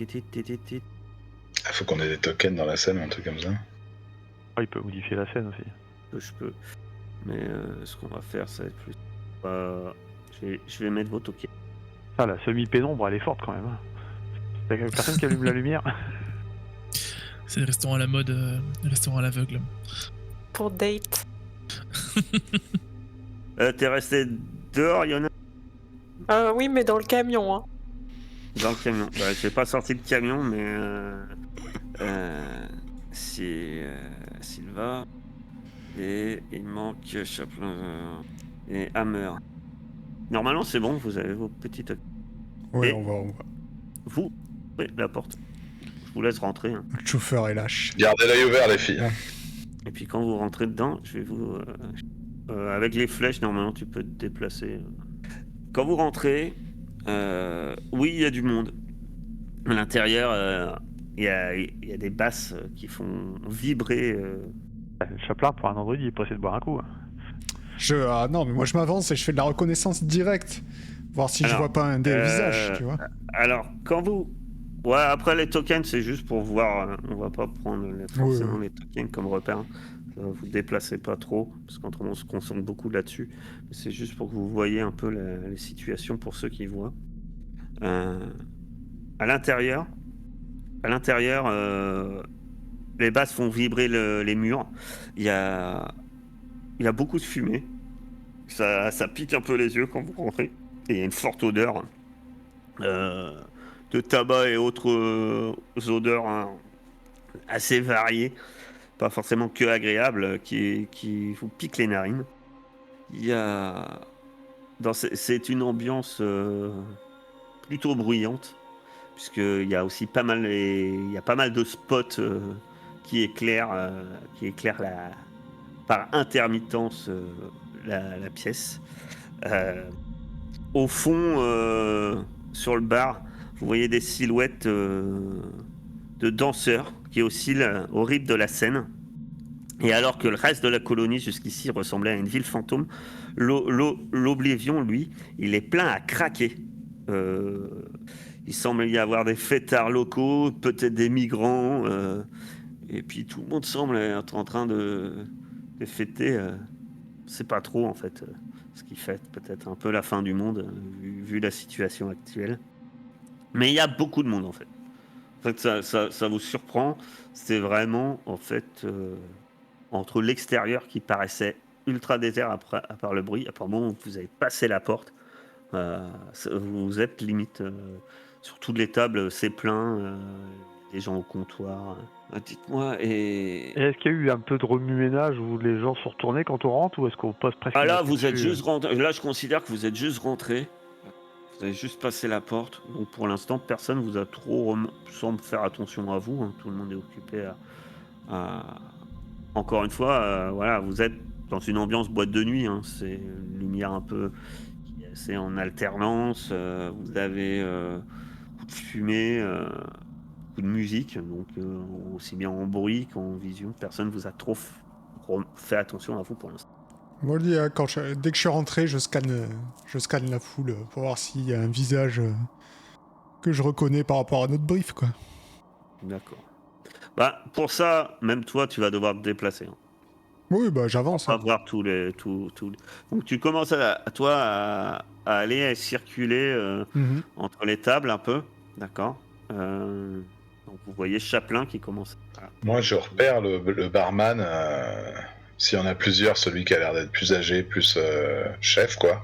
faut qu'on ait des tokens dans la scène ou un truc comme ça. Ah, il peut modifier la scène aussi. Je peux. Mais ce qu'on va faire, ça va être plus... je vais mettre vos tokens. Ah, la semi-pénombre, elle est forte quand même. Hein. Y'a personne qui allume la lumière. C'est le restaurant à la mode, le restaurant à l'aveugle. Pour date. T'es resté dehors, Yona? Oui, mais dans le camion, hein. Dans le camion. Bah, j'ai pas sorti le camion, mais... c'est Silva. Et il manque Chaplin et Hammer. Normalement, c'est bon, vous avez vos petites... Ouais, Et- on va. Vous ouvrez la porte. Je vous laisse rentrer. Hein. Le chauffeur est lâche. Gardez l'œil ouvert, les filles. Hein. Et puis quand vous rentrez dedans, je vais vous... avec les flèches, normalement, tu peux te déplacer. Quand vous rentrez, oui, il y a du monde. À l'intérieur, il y a des basses qui font vibrer... Chaplin, pour un androïde, il est pressé de boire un coup. Hein. Ah non, mais moi je m'avance et je fais de la reconnaissance directe. Voir si je Alors, vois pas un des visages, tu vois. Alors, quand vous... Ouais, après les tokens, c'est juste pour voir. On va pas prendre forcément les tokens comme repère. Vous déplacez pas trop, parce qu'autrement on se concentre beaucoup là-dessus. C'est juste pour que vous voyez un peu les situations pour ceux qui voient. À l'intérieur, les basses font vibrer les murs. Il y a beaucoup de fumée. Ça pique un peu les yeux quand vous rentrez. Et il y a une forte odeur de tabac et autres odeurs assez variées, pas forcément que agréables, qui vous piquent les narines. Il y a... C'est une ambiance plutôt bruyante, puisqu'il y a aussi pas mal, il y a pas mal de spots qui éclairent par intermittence la pièce. Au fond, sur le bar, vous voyez des silhouettes de danseurs qui oscillent au rythme de la scène. Et alors que le reste de la colonie jusqu'ici ressemblait à une ville fantôme, l'Oblivion, lui, il est plein à craquer. Il semble y avoir des fêtards locaux, peut-être des migrants, et puis tout le monde semble être en train de fêter. C'est pas trop en fait ce qui fête peut-être un peu la fin du monde vu la situation actuelle. Mais il y a beaucoup de monde en fait. En fait, ça vous surprend. C'est vraiment en fait entre l'extérieur qui paraissait ultra désert à part le bruit. Apparemment, vous avez passé la porte. Vous êtes limite sur toutes les tables, c'est plein. Les gens au comptoir. Dites-moi, Et est-ce qu'il y a eu un peu de remue-ménage où les gens sont retournés quand on rentre ou est-ce qu'on passe presque... Ah là, vous êtes juste rentré. Là, je considère que vous êtes juste rentré. Vous avez juste passé la porte. Donc pour l'instant, personne vous a trop semble faire attention à vous. Hein. Tout le monde est occupé à... Encore une fois, voilà, vous êtes dans une ambiance boîte de nuit. Hein. C'est une lumière un peu qui est assez en alternance. Vous avez beaucoup de fumée, beaucoup de musique. Donc aussi bien en bruit qu'en vision. Personne vous a trop fait attention à vous pour l'instant. Moi, je dis, dès que je suis rentré, je scanne la foule pour voir s'il y a un visage que je reconnais par rapport à notre brief, quoi. D'accord. Bah, pour ça, même toi, tu vas devoir te déplacer. Hein. Oui, bah j'avance. On va voir tous les. Donc tu commences à aller à circuler Mhm. entre les tables un peu, d'accord. Donc vous voyez Chaplin qui commence. Moi, je repère le barman. S'il y en a plusieurs, celui qui a l'air d'être plus âgé, plus chef, quoi.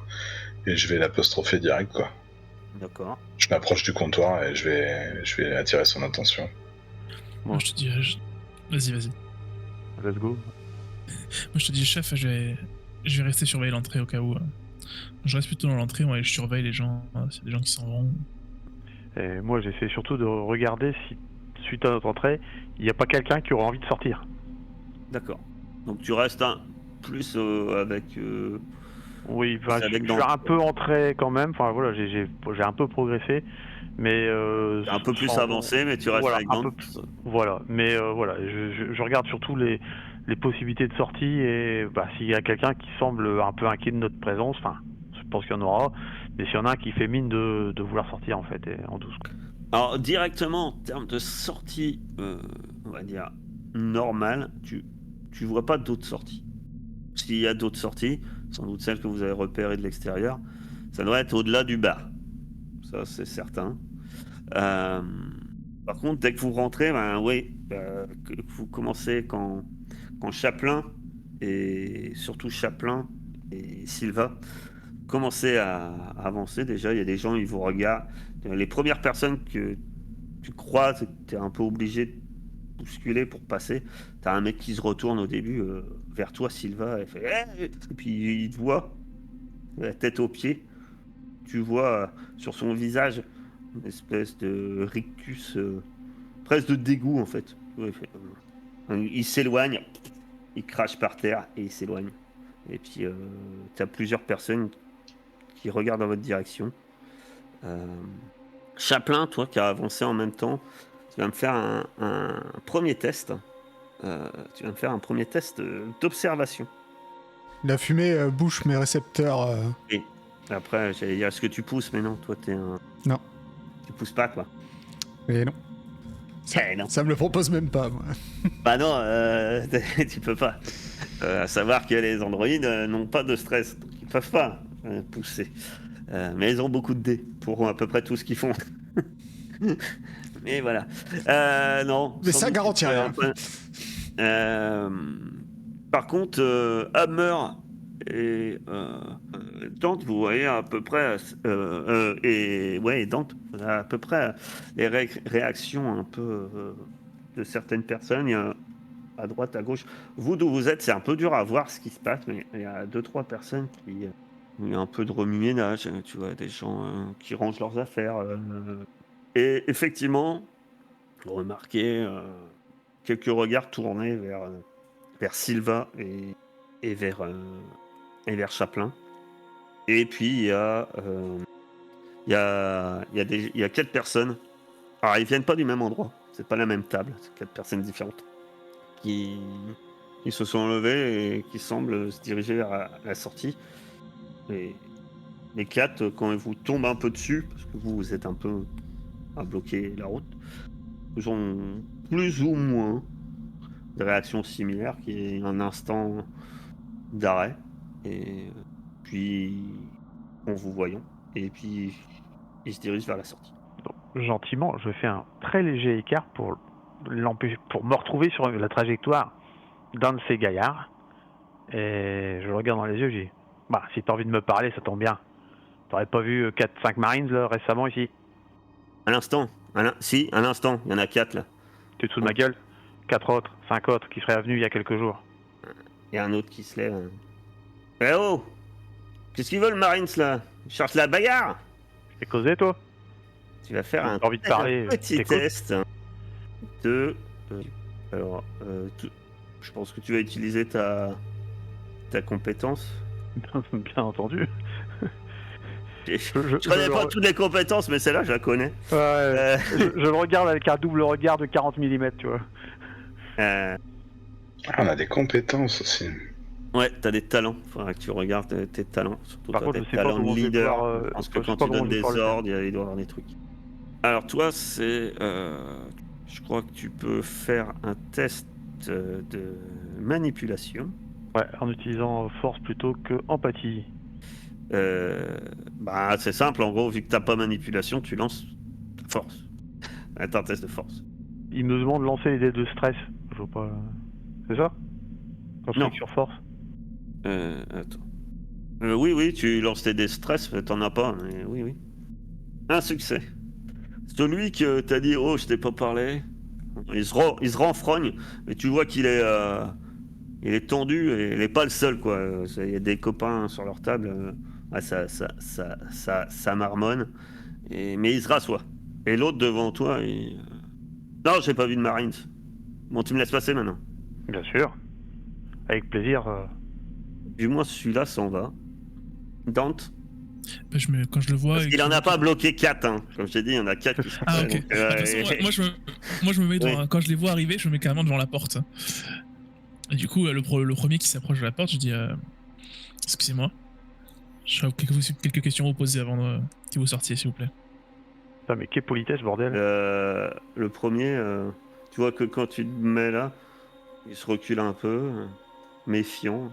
Et je vais l'apostropher direct, quoi. D'accord. Je m'approche du comptoir et je vais attirer son attention. Moi, je te dis. Vas-y. Let's go. Moi, je te dis, chef, je vais rester surveiller l'entrée au cas où. Je reste plutôt dans l'entrée, ouais, je surveille les gens, s'il y a des gens qui s'en vont. Et moi, j'essaie surtout de regarder si, suite à notre entrée, il n'y a pas quelqu'un qui aura envie de sortir. D'accord. Donc tu restes plus avec. Oui, C'est je avec suis Dante. un peu entré quand même. Enfin voilà, j'ai un peu progressé, mais T'es un peu plus sans- avancé, mais tu restes voilà, avec un Dante. peu voilà. Mais voilà, je regarde surtout les possibilités de sortie et s'il y a quelqu'un qui semble un peu inquiet de notre présence, enfin, je pense qu'il y en aura. Mais s'il y en a un qui fait mine de vouloir sortir en fait, et en douce. Alors directement en termes de sortie, on va dire normale, tu vois pas d'autres sorties. S'il y a d'autres sorties, sans doute celles que vous avez repérées de l'extérieur, ça doit être au-delà du bar. Ça c'est certain. Par contre, dès que vous rentrez, que vous commencez quand Chaplin et surtout Chaplin et Silva commencez à avancer. Déjà, il y a des gens, ils vous regardent. Les premières personnes que tu croises, tu es un peu obligé de bousculer pour passer. Tu as un mec qui se retourne au début vers toi, Silva, et fait hey! Et puis il te voit, la tête aux pieds. Tu vois sur son visage une espèce de rictus, presque de dégoût en fait. Ouais, il s'éloigne, il crache par terre et il s'éloigne. Et puis tu as plusieurs personnes qui regardent dans votre direction. Chaplin, toi qui as avancé en même temps, tu vas me faire un premier test. Tu vas me faire un premier test d'observation. La fumée bouche mes récepteurs. Et après, j'allais dire, est-ce que tu pousses? Mais non, toi, t'es un. Non. Tu pousses pas, quoi. Mais non. Non. Ça me le propose même pas, moi. Bah non, tu peux pas. À savoir que les androïdes n'ont pas de stress, donc ils peuvent pas pousser. Mais ils ont beaucoup de dés pour à peu près tout ce qu'ils font. Mais voilà. Non. Mais sans ça doute, garantit tu peux rien. un peu- Par contre, Hammer et Dante, vous voyez à peu près, et Dante, vous avez à peu près les réactions un peu de certaines personnes. Il y a à droite, à gauche. Vous, d'où vous êtes, c'est un peu dur à voir ce qui se passe, mais il y a 2-3 personnes qui. Il y a un peu de remue-ménage, tu vois, des gens qui rangent leurs affaires. Et effectivement, vous remarquez quelques regards tournés vers Silva et vers Chaplin. Et puis il y a 4 personnes. Alors ils viennent pas du même endroit, c'est pas la même table, c'est 4 personnes différentes qui se sont levées et qui semblent se diriger vers la sortie. Et les 4, quand ils vous tombent un peu dessus, parce que vous êtes un peu à bloquer la route, ils ont plus ou moins des réactions similaires, qui est un instant d'arrêt, et puis en vous voyant, et puis il se dirige vers la sortie. Donc, gentiment, je fais un très léger écart pour me retrouver sur la trajectoire d'un de ces gaillards. Et je le regarde dans les yeux, je dis si t'as envie de me parler, ça tombe bien. T'aurais pas vu 4-5 Marines là, récemment ici? À l'instant, si, à l'instant, il y en a 4 là. T'es dessous de ma gueule? 4 autres, 5 autres qui seraient venus il y a quelques jours. Il y a un autre qui se lève. Eh oh! Qu'est-ce qu'ils veulent, Marines là? Ils cherchent la bagarre! Je t'ai causé toi? Tu vas faire un, T'as envie de parler, petit t'écoutes. test de. Alors, je pense que tu vas utiliser ta compétence. Bien entendu. Je connais pas toutes les compétences, mais celle-là, je la connais. Ouais, je le regarde avec un double regard de 40 mm, tu vois. On a des compétences aussi. Ouais, t'as des talents. Faudra que tu regardes tes talents. Surtout Par contre, tes je sais pas talents comment de je vais leader. pouvoir, Je pense je que sais quand pas tu comment donnes je vais des pouvoir le faire. ordres, il doit y avoir des trucs. Alors toi, c'est... je crois que tu peux faire un test de manipulation. Ouais, en utilisant force plutôt que empathie. Bah, c'est simple, en gros, vu que t'as pas manipulation, tu lances ta force. Attends, un test de force. Il me demande de lancer les dés de stress. Je vois pas. C'est ça? Quand je Non. clique sur force. Attends. Oui, tu lances tes dés stress, t'en as pas, mais oui. Un succès. Celui que t'as dit, oh, je t'ai pas parlé, il se renfrogne, mais tu vois qu'il est, il est tendu et il est pas le seul, quoi. Il y a des copains sur leur table, ça marmonne, mais il se rassoit. Et l'autre devant toi, non, j'ai pas vu de Marines. Bon, tu me laisses passer maintenant. Bien sûr. Avec plaisir. Du moins, celui-là s'en va. Dante. Bah, quand je le vois. Parce qu'il en a pas bloqué 4, hein. Comme je t'ai dit, il y en a 4 qui sont Ah, faits, ok. donc, De toute façon, moi, je me mets devant. Oui. Quand je les vois arriver, je me mets carrément devant la porte. Et du coup, le premier qui s'approche de la porte, je dis excusez-moi. J'aurais quelques questions à vous poser avant que vous sortiez, s'il vous plaît. Putain, mais quelle politesse, bordel. Le premier, tu vois que quand tu te mets là, il se recule un peu, méfiant.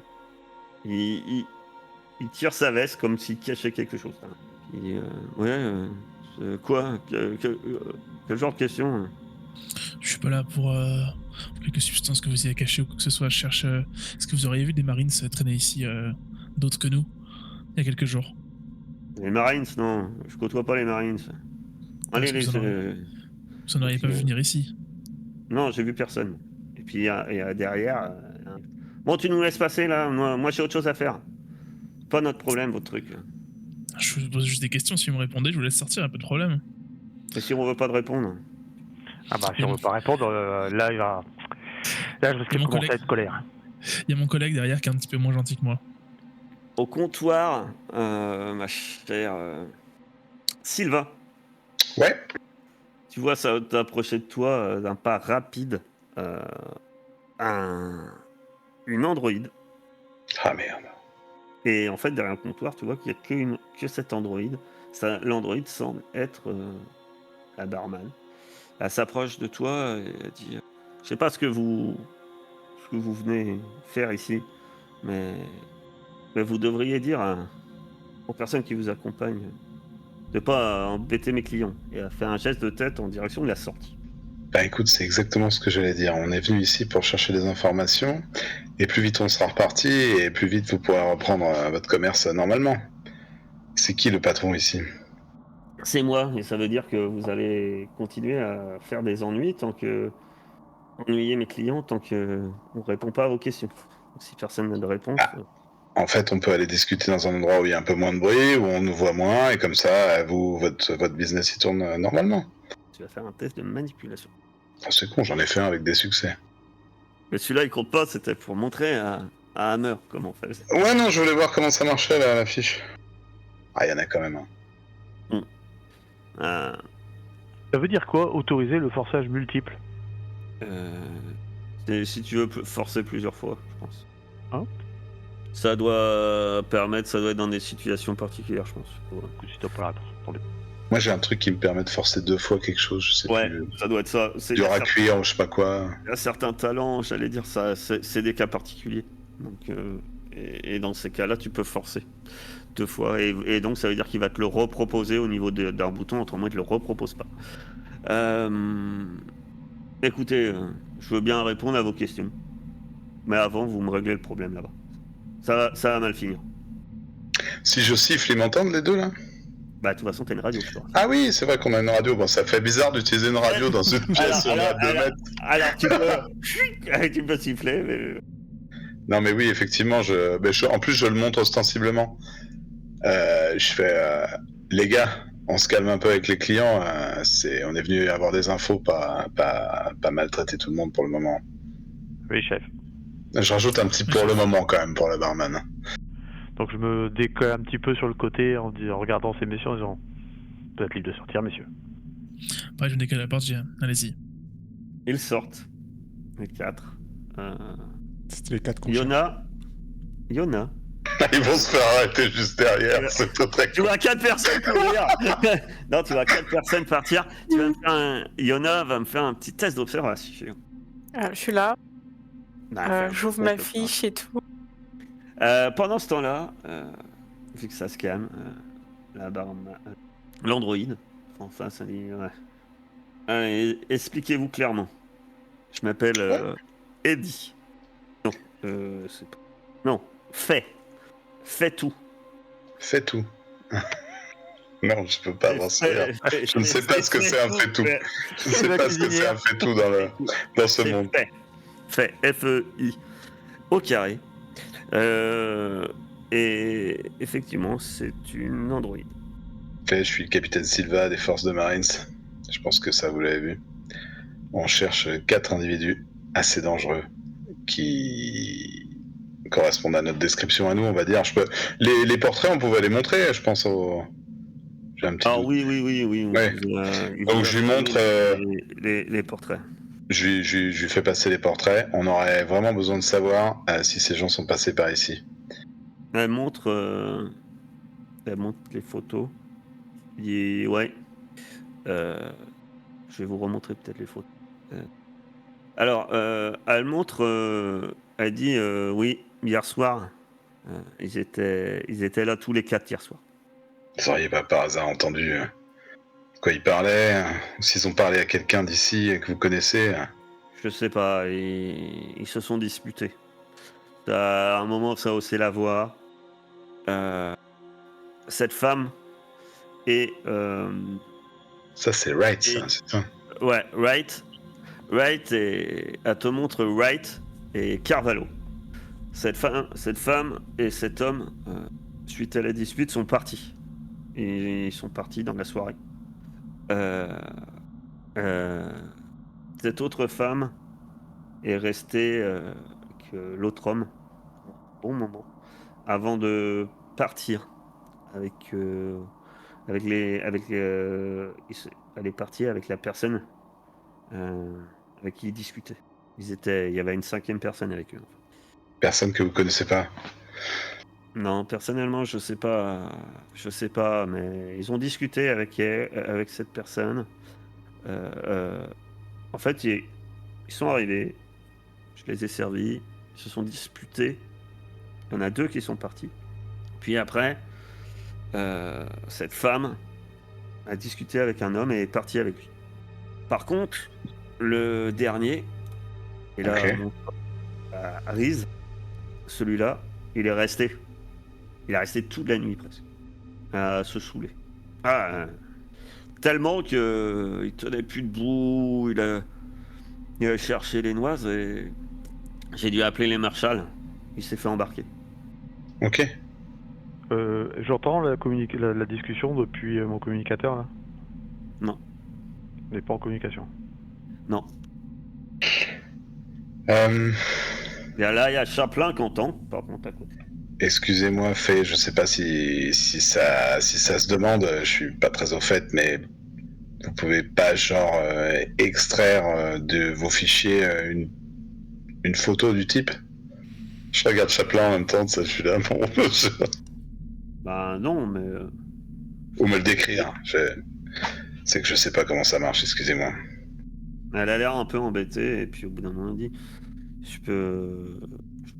Il tire sa veste comme s'il cachait quelque chose. Hein. Il dit quoi quel genre de question? Je suis pas là pour quelques substances que vous ayez cachées ou quoi que ce soit. Je cherche. Est-ce que vous auriez vu des Marines traîner ici, d'autres que nous, il y a quelques jours? Les Marines, non, je côtoie pas les Marines. Allez, Vous en auriez pas vu venir ici? Non, j'ai vu personne. Et puis il y a derrière. Bon, tu nous laisses passer là. Moi j'ai autre chose à faire. Pas notre problème, votre truc. Je vous pose juste des questions. Si vous me répondez, je vous laisse sortir. Pas de problème. Et si on veut pas te répondre? Ah bah, si on veut pas répondre, là, il va. Là, je risque de commencer à être colère. Il y a mon collègue derrière qui est un petit peu moins gentil que moi. Au comptoir, ma chère Sylvain. Ouais. Tu vois, ça t'approcher de toi d'un pas rapide. Une androïde. Ah merde. Et en fait, derrière le comptoir, tu vois qu'il n'y a que cet androïde. L'androïde semble être la barman. Elle s'approche de toi et elle dit je sais pas ce que vous venez faire ici, mais vous devriez dire aux personnes qui vous accompagnent de pas embêter mes clients. Et elle fait un geste de tête en direction de la sortie. Bah écoute, c'est exactement ce que j'allais dire. On est venu ici pour chercher des informations, et plus vite on sera reparti, et plus vite vous pourrez reprendre votre commerce normalement. C'est qui le patron ici? C'est moi, et ça veut dire que vous allez continuer à faire des ennuis tant que ennuyer mes clients tant que on répond pas à vos questions. Donc, si personne n'a de réponse, En fait, on peut aller discuter dans un endroit où il y a un peu moins de bruit, où on nous voit moins, et comme ça, votre business il tourne normalement. tu vas faire un test de manipulation. Ah, c'est con, j'en ai fait un avec des succès. Mais celui-là, il compte pas, c'était pour montrer à Hammer comment on fait. Ouais, non, je voulais voir comment ça marchait la fiche. Ah, il y en a quand même un. Ça veut dire quoi, autoriser le forçage multiple? Si tu veux forcer plusieurs fois, je pense. Hein? Ça doit être dans des situations particulières, je pense. Écoute, si t'as pas la réponse, attendez. Moi, j'ai un truc qui me permet de forcer 2 fois quelque chose, je sais Ouais, plus. ça doit être ça. Dur à cuire ou je sais pas quoi. Il y a certains talents, j'allais dire ça, c'est des cas particuliers. Donc, et dans ces cas-là, tu peux forcer 2 fois. Et donc, ça veut dire qu'il va te le reproposer au niveau d'un bouton, autrement, il te le repropose pas. Écoutez, je veux bien répondre à vos questions. Mais avant, vous me réglez le problème là-bas. Ça va mal finir. Si je siffle, ils m'entendent les deux là? Bah, de toute façon, t'as une radio, je crois. Ah oui, c'est vrai qu'on a une radio. Bon, ça fait bizarre d'utiliser une radio dans une pièce où on est à 2 mètres. Alors, tu peux siffler, mais... Non, mais oui, effectivement, en plus, je le montre ostensiblement. Je fais, les gars, on se calme un peu avec les clients. On est venu avoir des infos, pas maltraiter tout le monde pour le moment. Oui, chef. Je rajoute un petit pour le moment quand même pour le barman. Donc je me décolle un petit peu sur le côté en regardant ces messieurs en disant vous êtes libre de sortir, messieurs. Après, je me décale à la porte, je dis allez-y. Ils sortent. Les 4. C'était les 4 qu'on Yona. Ils vont se faire arrêter juste derrière. C'est très Tu vois 4 personnes courir. Non, tu vois 4 personnes partir. Yona va me faire un petit test d'observation. Je suis là, j'ouvre ma fiche et tout. Pendant ce temps-là, vu que ça se calme, l'androïde, enfin, ça dit, ouais. Allez, expliquez-vous clairement. Je m'appelle Eddie. Non, c'est pas... Non, fais tout. Fais tout. Non, je peux pas avancer. Je ne sais pas ce que c'est un fait tout. Je ne sais pas ce que c'est un fait tout dans ce monde. Fait, F-E-I, au carré. Et effectivement, c'est une androïde. Je suis le capitaine Silva des forces de Marines. Je pense que ça, vous l'avez vu. On cherche 4 individus assez dangereux qui correspondent à notre description à nous, on va dire. Les portraits, on pouvait les montrer, je pense. J'ai un petit doute. Oui. Ouais. Donc je lui montre. Les portraits. Je lui fais passer les portraits. On aurait vraiment besoin de savoir si ces gens sont passés par ici. Elle montre les photos. Ouais. Je vais vous remontrer peut-être les photos. Alors, elle montre. Elle dit oui, hier soir. Ils étaient là tous les 4 hier soir. Vous auriez pas par hasard entendu de quoi ils parlaient, ou s'ils ont parlé à quelqu'un d'ici que vous connaissez. Je sais pas, ils se sont disputés. À un moment, ça a haussé la voix. Cette femme et... Ça, c'est Wright, ça, c'est ça. Ouais, Wright. Elle te montre Wright et Carvalho. Cette femme et cet homme, suite à la dispute, sont partis. Et ils sont partis dans la soirée. Cette autre femme est restée avec l'autre homme un bon moment avant de partir elle est partie avec la personne avec qui ils discutaient. Il y avait une 5e personne avec eux. Personne que vous connaissez pas. Non, personnellement, je sais pas, mais ils ont discuté avec cette personne. En fait, ils sont arrivés, je les ai servis, ils se sont disputés. Il y en a 2 qui sont partis. Puis après, cette femme a discuté avec un homme et est partie avec lui. Par contre, le dernier, et là, Ok. Riz, celui-là, il est resté. Il est resté toute la nuit presque, à se saouler. Tellement qu'il tenait plus debout, il a cherché les noises et j'ai dû appeler les marshals. Il s'est fait embarquer. Ok. J'entends la discussion depuis mon communicateur là. Non. Il n'est pas en communication. Non. Euh, Et là, il y a Chaplin qui entend, par contre, à côté. Excusez-moi, Faye, je sais pas si ça se demande, je suis pas très au fait, mais vous pouvez pas genre extraire de vos fichiers une photo du type? Je regarde Chaplin en même temps, ça, je suis là, bon. Bah non, mais... Ou me le décrire. C'est que je sais pas comment ça marche, excusez-moi. Elle a l'air un peu embêtée, et puis au bout d'un moment, elle dit je peux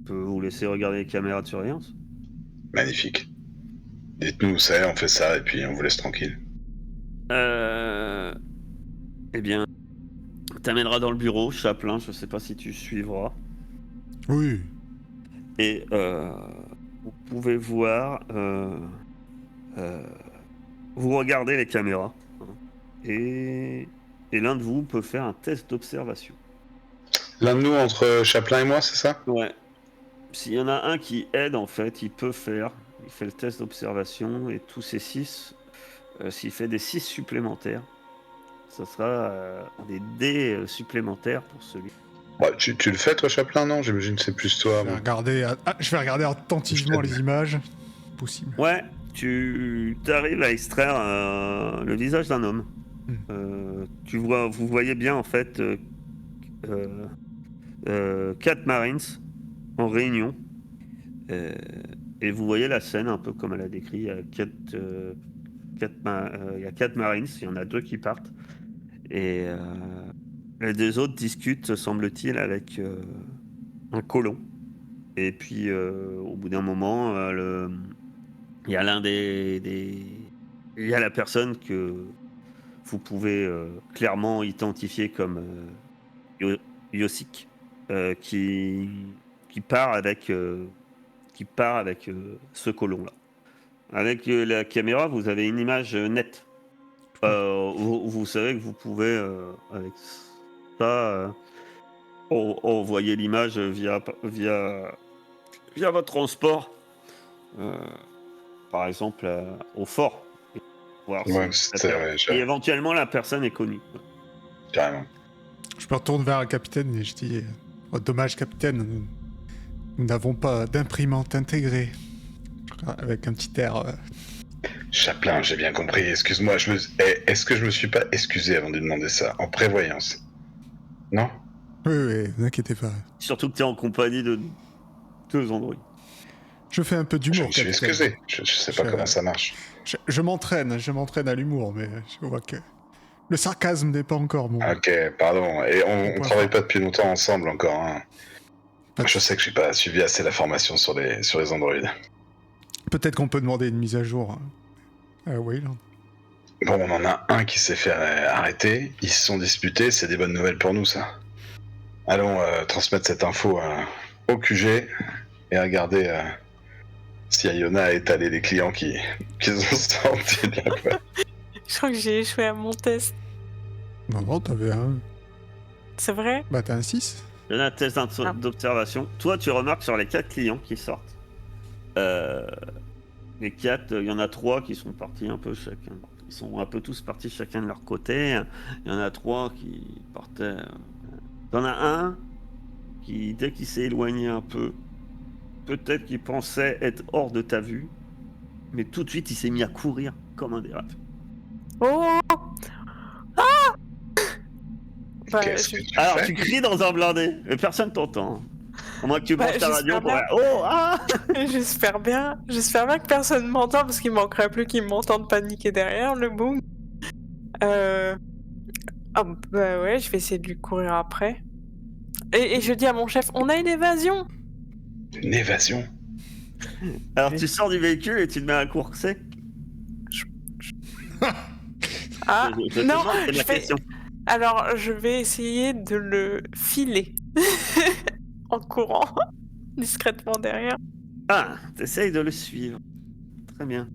vous laisser regarder les caméras de surveillance? Magnifique. Dites-nous où c'est, on fait ça, et puis on vous laisse tranquille. Eh bien, t'amèneras dans le bureau, Chaplin, je sais pas si tu suivras. Oui. Et vous pouvez voir... vous regardez les caméras. Et l'un de vous peut faire un test d'observation. L'un de nous, entre Chaplin et moi, c'est ça? Ouais. S'il y en a un qui aide, en fait, il fait le test d'observation, et tous ces 6, s'il fait des 6 supplémentaires, ça sera des dés supplémentaires pour celui. Ouais, tu le fais, toi, Chaplin, non? J'imagine que c'est plus toi. Je vais regarder attentivement les images. Possible. Ouais, tu arrives à extraire le visage d'un homme. Vous voyez bien, en fait, 4 Marines en réunion. Et vous voyez la scène un peu comme elle a décrit. Il y a 4 Marines, il y en a 2 qui partent. Et les 2 autres discutent, semble-t-il, avec un colon. Et puis, au bout d'un moment, il y a il y a la personne que vous pouvez clairement identifier comme Yosik, qui, qui part avec ce colon-là. Avec la caméra, vous avez une image nette. Vous savez que vous pouvez, avec ça, envoyer l'image via votre transport, euh, par exemple au fort. Et voir Ouais, et éventuellement la personne est connue. carrément. Je me retourne vers le capitaine et je dis oh, dommage, capitaine, nous n'avons pas d'imprimante intégrée. Avec un petit air. Chaplin, j'ai bien compris. Excuse-moi, est-ce que je me suis pas excusé avant de demander ça, en prévoyance? Non? Oui, ne vous inquiétez pas. Surtout que tu es en compagnie de 2 androïdes. Je fais un peu Je d'humour, me suis capitaine. excusé. Je sais pas comment ça marche. Je m'entraîne à l'humour, mais je vois que le sarcasme n'est pas encore bon. Ok, pardon. Et on travaille pas depuis longtemps ensemble encore. Hein. Je sais que j'ai pas suivi assez la formation sur les androïdes. Peut-être qu'on peut demander une mise à jour à Wayland. Bon, on en a un qui s'est fait arrêter. Ils se sont disputés. C'est des bonnes nouvelles pour nous, ça. Allons transmettre cette info au QG et regarder si Iona a étalé les clients qui ont sorti de la boîte. Je crois que j'ai échoué à mon test. Non, t'avais un. C'est vrai? Bah, t'as un 6. Il y a un test d'observation. Toi, tu remarques sur les 4 clients qui sortent. Les 4, il y en a 3 qui sont partis un peu chacun. Ils sont un peu tous partis chacun de leur côté. Il y en a 3 qui partaient. Il y en a un qui, dès qu'il s'est éloigné un peu, peut-être qu'il pensait être hors de ta vue, mais tout de suite il s'est mis à courir comme un dérap. Oh! Bah, Qu'est-ce que tu Alors fais? tu cries dans un blindé, mais personne t'entend. À moins que tu Bah, branches ta radio j'espère pour bien. faire oh ah. J'espère bien que personne m'entend parce qu'il manquerait plus qu'ils m'entendent paniquer derrière le boom. Ah bah ouais, je vais essayer de lui courir après. Et je dis à mon chef, on a une évasion! Une évasion? Alors tu sors du véhicule et tu te mets à courser. Ah Je te non, demande, c'est ma question. alors je vais essayer de le filer en courant discrètement derrière. Ah, t'essayes de le suivre. Très bien.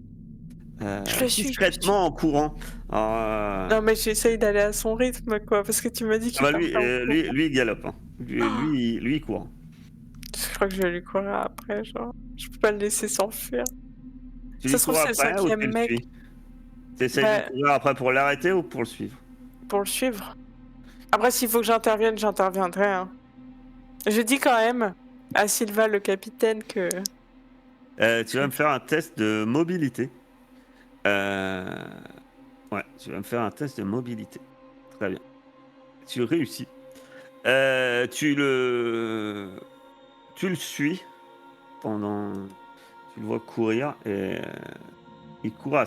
Je le suis. Discrètement en courant. Alors, Non mais j'essaye d'aller à son rythme quoi, parce que tu m'as dit qu'il bah partait en courant. lui, il galope. Hein. Lui, il court. Je crois que je vais lui courir après, genre. Je peux pas le laisser s'enfuir. Tu Ça lui se trouve, cours c'est le après ou tu 5e le mec. suis? T'essayes Bah- de courir après pour l'arrêter ou pour le suivre? Pour le suivre. Après, s'il faut que j'intervienne, j'interviendrai. Hein. Je dis quand même à Sylva, le capitaine, que... Tu vas me faire un test de mobilité. Ouais, tu vas me faire un test de mobilité. Très bien. Tu réussis. Tu le suis pendant... Tu le vois courir et il court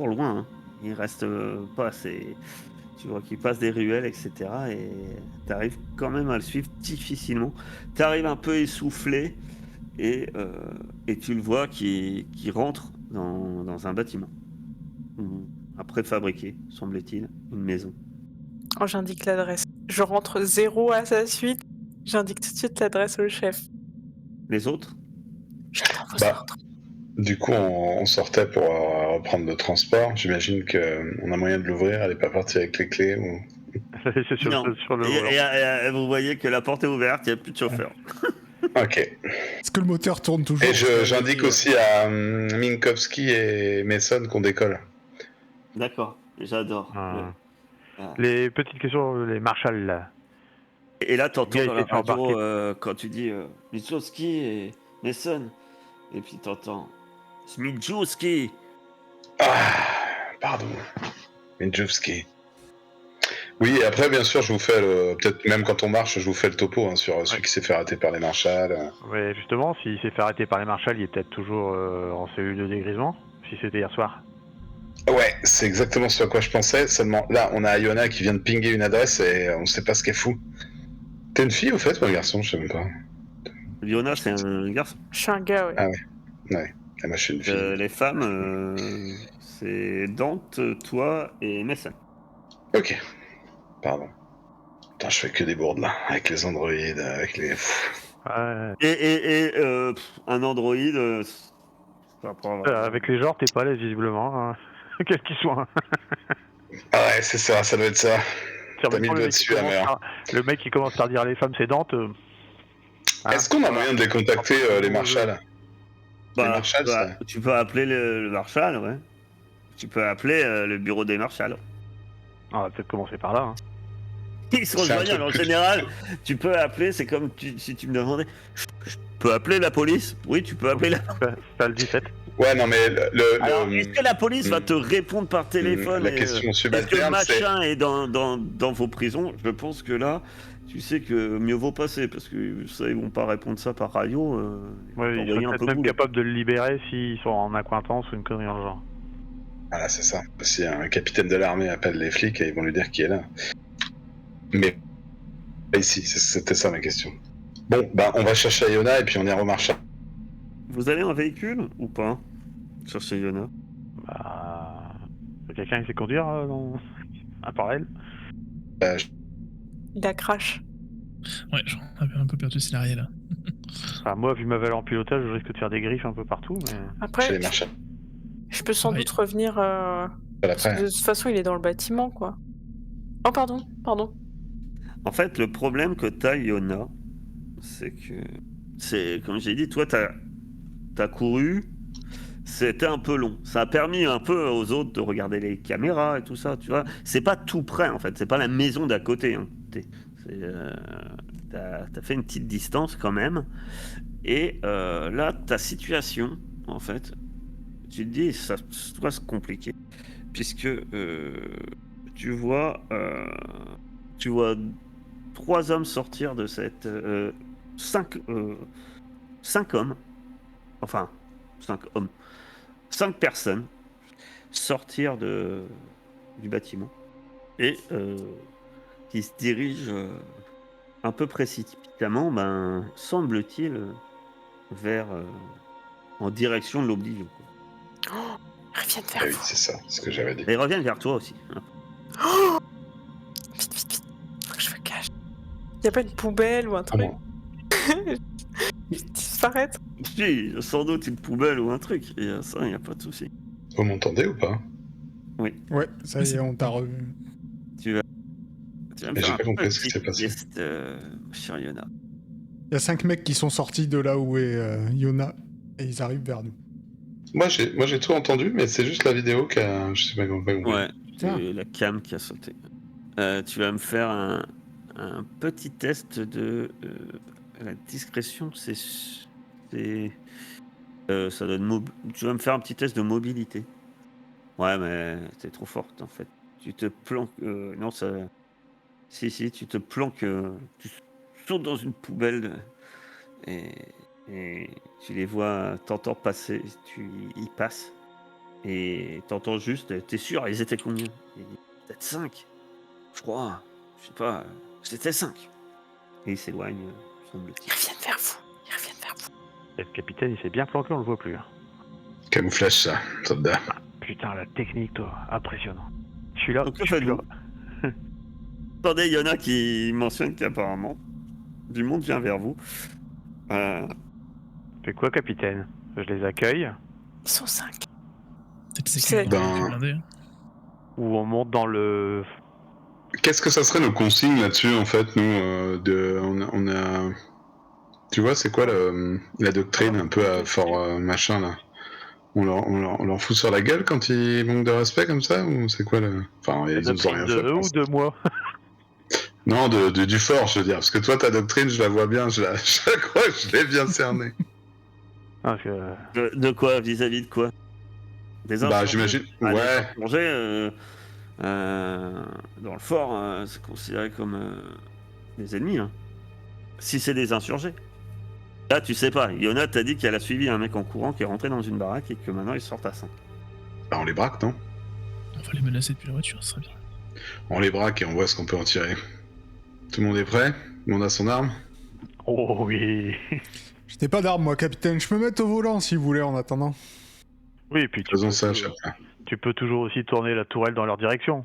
loin. Hein. Il reste pas assez... Tu vois qu'il passe des ruelles, etc. Et tu arrives quand même à le suivre difficilement. Tu arrives un peu essoufflé et tu le vois qui rentre dans un bâtiment. Un préfabriqué, semble-t-il, une maison. Oh, j'indique l'adresse. Je rentre 0 à sa suite. J'indique tout de suite l'adresse au chef. Les autres? J'attends vos Bah, ordres. Du coup, on sortait pour reprendre le transport. J'imagine qu'on a moyen de l'ouvrir. Elle est pas partie avec les clés ou... C'est sur Non. le volant. Et vous voyez que la porte est ouverte, il n'y a plus de chauffeur. Ok. Est-ce que le moteur tourne toujours? Et j'indique aussi à Minkowski et Mason qu'on décolle. D'accord, j'adore. Ah. Ah. Les petites questions, les marshals là. Et là, t'entends Le gars dans la était radio quand tu dis Minkowski et Mason. Et puis t'entends Smitjowski. Ah, pardon. Minkowski. Oui, et après, bien sûr, je vous fais peut-être même quand on marche, je vous fais le topo hein, sur celui qui s'est fait arrêter par les marshals. Ouais, justement, s'il s'est fait arrêter par les marshals, il est peut-être toujours en cellule de dégrisement, si c'était hier soir. Ouais, c'est exactement ce à quoi je pensais. Seulement, là, on a Iona qui vient de pinguer une adresse et on sait pas ce qu'elle fout. T'es une fille, au fait, ou un garçon? Je sais même pas. Yona, c'est un garçon. Je suis un gars, ouais. Ah ouais. Ah, moi, je suis une fille. Les femmes, c'est Dante, toi et Messin. Ok. Pardon. Putain, je fais que des bourdes, là. Avec les androïdes, avec les... Ouais. Et un androïde, ça prend- Avec les genres, t'es pas à l'aise visiblement, hein. Quel qu'il soit. Ah ouais, c'est ça, ça doit être ça. Tiens, T'as mis le doigt dessus, la mère. Le mec qui commence par dire les femmes c'est Dante. Hein, Est-ce qu'on a moyen de les contacter, les marshals? Les Bah, marshals, ça... tu peux appeler le marshal, ouais. Tu peux appeler le bureau des marshals. On va peut-être commencer par là. Hein. Ils sont C'est un joignables en truc plus- général. Tu peux appeler, c'est comme si tu me demandais. Je peux appeler la police? Oui, tu peux appeler la. T'as le 17. Ouais, non, mais Alors, est-ce que la police va te répondre par téléphone? La question Est-ce que le subalterne, c'est... machin est dans vos prisons? Je pense que là, tu sais que mieux vaut passer, parce que ça, ils vont pas répondre ça par radio. Ouais, ils t'envoyer sont un peut-être peu même bouler. capables de le libérer s'ils sont en accointance ou une connerie dans le genre. Voilà, c'est ça. Si un capitaine de l'armée appelle les flics, ils vont lui dire qui est là. Mais... Ici, c'était ça ma question. Bon, bah, on va chercher Iona et puis on ira au marshal. Vous allez en véhicule ou pas? Chercher Yona. Bah. Y'a quelqu'un qui sait conduire à part elle? Il a crash. Ouais, j'en avais un peu perdu le scénario là. Enfin, moi, vu ma valeur en pilotage, je risque de faire des griffes un peu partout, mais. Chez Après, les marshals. je peux sans Ouais. doute revenir. Parce que Après. de toute façon, il est dans le bâtiment, quoi. Oh, pardon. En fait, le problème que t'as, Yona, c'est que. C'est, comme j'ai dit, toi, t'as couru. C'était un peu long. Ça a permis un peu aux autres de regarder les caméras et tout ça, tu vois. C'est pas tout près, en fait. C'est pas la maison d'à côté. Hein. T'as fait une petite distance quand même. Et là, ta situation, en fait, tu te dis, ça doit se compliquer. Puisque tu vois 3 hommes sortir de cette... 5 hommes. Enfin, 5 hommes. 5 personnes sortir du bâtiment et qui se dirigent un peu précipitamment, semble-t-il, vers en direction de l'oblivion. Quoi. Ils reviennent Ah vers oui, vous. c'est ça, c'est ce que j'avais dit. Et ils reviennent vers toi aussi. Hein. Vite. Faut que je me cache. Y'a pas une poubelle ou un truc? Comment? Disparaître? Si, sans doute une poubelle ou un truc. Et ça, il n'y a pas de souci. Vous m'entendez ou pas? Ouais, ça y est, on t'a revu. Tu vas me Mais j'ai faire pas un compris ce qui petit s'est passé. test, cher Yona. Il y a 5 mecs qui sont sortis de là où est Yona et ils arrivent vers nous. Moi j'ai tout entendu, mais c'est juste la vidéo qui a... Je sais pas comment. Ouais, Tiens. c'est la cam qui a sauté. Tu vas me faire un petit test de la discrétion. Ça donne tu vas me faire un petit test de mobilité. Ouais, mais t'es trop forte en fait. Tu te planques. Non, ça. Si, tu te planques. Tu sautes dans une poubelle et tu les vois, t'entends passer. Ils passent et t'entends juste. T'es sûr, ils étaient combien? Peut-être 5. Je crois. Je sais pas. C'était 5. Et ils s'éloignent, semble-t-il. Ils reviennent vers vous. Et le capitaine, il s'est bien planqué, on le voit plus. Hein. Camouflage ça, soldat. Putain, la technique, toi, impressionnant. Je suis là. Donc, que je suis faites-vous? là. Attendez, il y en a qui mentionnent qu'apparemment du monde vient vers vous. Fais quoi, capitaine? Je les accueille Ils sont 5. Peut-être c'est C'est- blindé. Hein. ou on monte dans le. Qu'est-ce que ça serait nos consignes là-dessus en fait, nous on a... Tu vois, c'est quoi la doctrine un peu à fort machin là? On leur fout sur la gueule quand ils manquent de respect comme ça, ou c'est quoi le... Enfin, La ils nous ont doctrine rien de fait. eux je ou pense. de moi? Non, du fort, je veux dire, parce que toi ta doctrine, je la vois bien, je crois que je l'ai bien cernée. Parce que. De quoi? Vis-à-vis de quoi? Des Bah insurgés? j'imagine, Ah, ouais. les insurgés, dans le fort, c'est considéré comme des ennemis. Hein. Si c'est des insurgés. Là, tu sais pas. Yona t'a dit qu'elle a suivi un mec en courant qui est rentré dans une baraque et que maintenant ils sortent à 5. Bah, on les braque, non? On va les menacer depuis la voiture, ce serait bien. On les braque et on voit ce qu'on peut en tirer. Tout le monde est prêt? Tout le monde a son arme? Oh oui. Je n'ai pas d'arme, moi, capitaine. Je peux me mettre au volant si vous voulez en attendant. Oui, et puis Faisons ça, Chaplin. tu peux toujours aussi tourner la tourelle dans leur direction.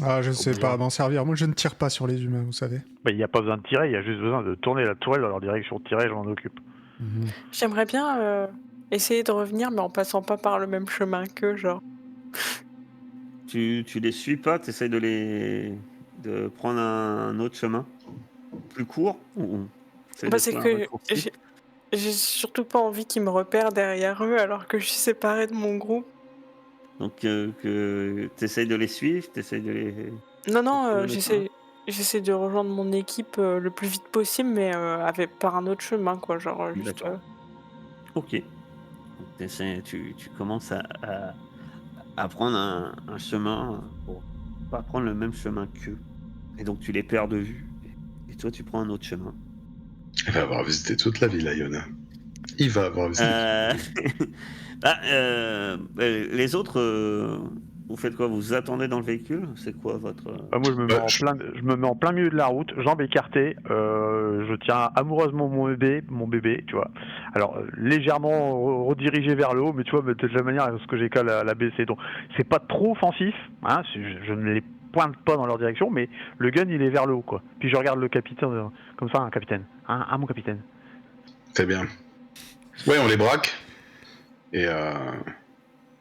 Ah, je sais besoin. pas m'en servir. Moi, je ne tire pas sur les humains, vous savez. Il n'y a pas besoin de tirer, il y a juste besoin de tourner la tourelle dans leur direction. Tirer, je m'en occupe. Mhm. J'aimerais bien essayer de revenir, mais en passant pas par le même chemin qu'eux, genre. Tu les suis pas, tu essaies de prendre un autre chemin plus court ou t'essayes Bah, de c'est faire un que raccourci j'ai surtout pas envie qu'ils me repèrent derrière eux alors que je suis séparée de mon groupe. Donc que tu essayes de les suivre, tu essayes de les... Non, non, trouver un autre chemin. j'essaie de rejoindre mon équipe le plus vite possible, mais par un autre chemin, quoi. Genre, juste. D'accord. Ok. Donc, tu commences à prendre un chemin pour pas prendre le même chemin qu'eux. Et donc tu les perds de vue. Et toi, tu prends un autre chemin. Il va avoir visité toute la ville, Iona. Il va avoir visité. Euh, les autres, vous faites quoi? Vous attendez dans le véhicule? C'est quoi votre... Moi, je me mets, Bah, je me mets en plein milieu de la route, jambes écartées, je tiens amoureusement mon bébé, tu vois. Alors, légèrement redirigé vers le haut, mais tu vois, de la manière à ce que j'ai qu'à la baisser. Donc, c'est pas trop offensif, hein, je ne les pointe pas dans leur direction, mais le gun, il est vers le haut, quoi. Puis je regarde le capitaine, comme ça, un capitaine. Ah, mon capitaine. C'est bien. Ouais, on les braque. Et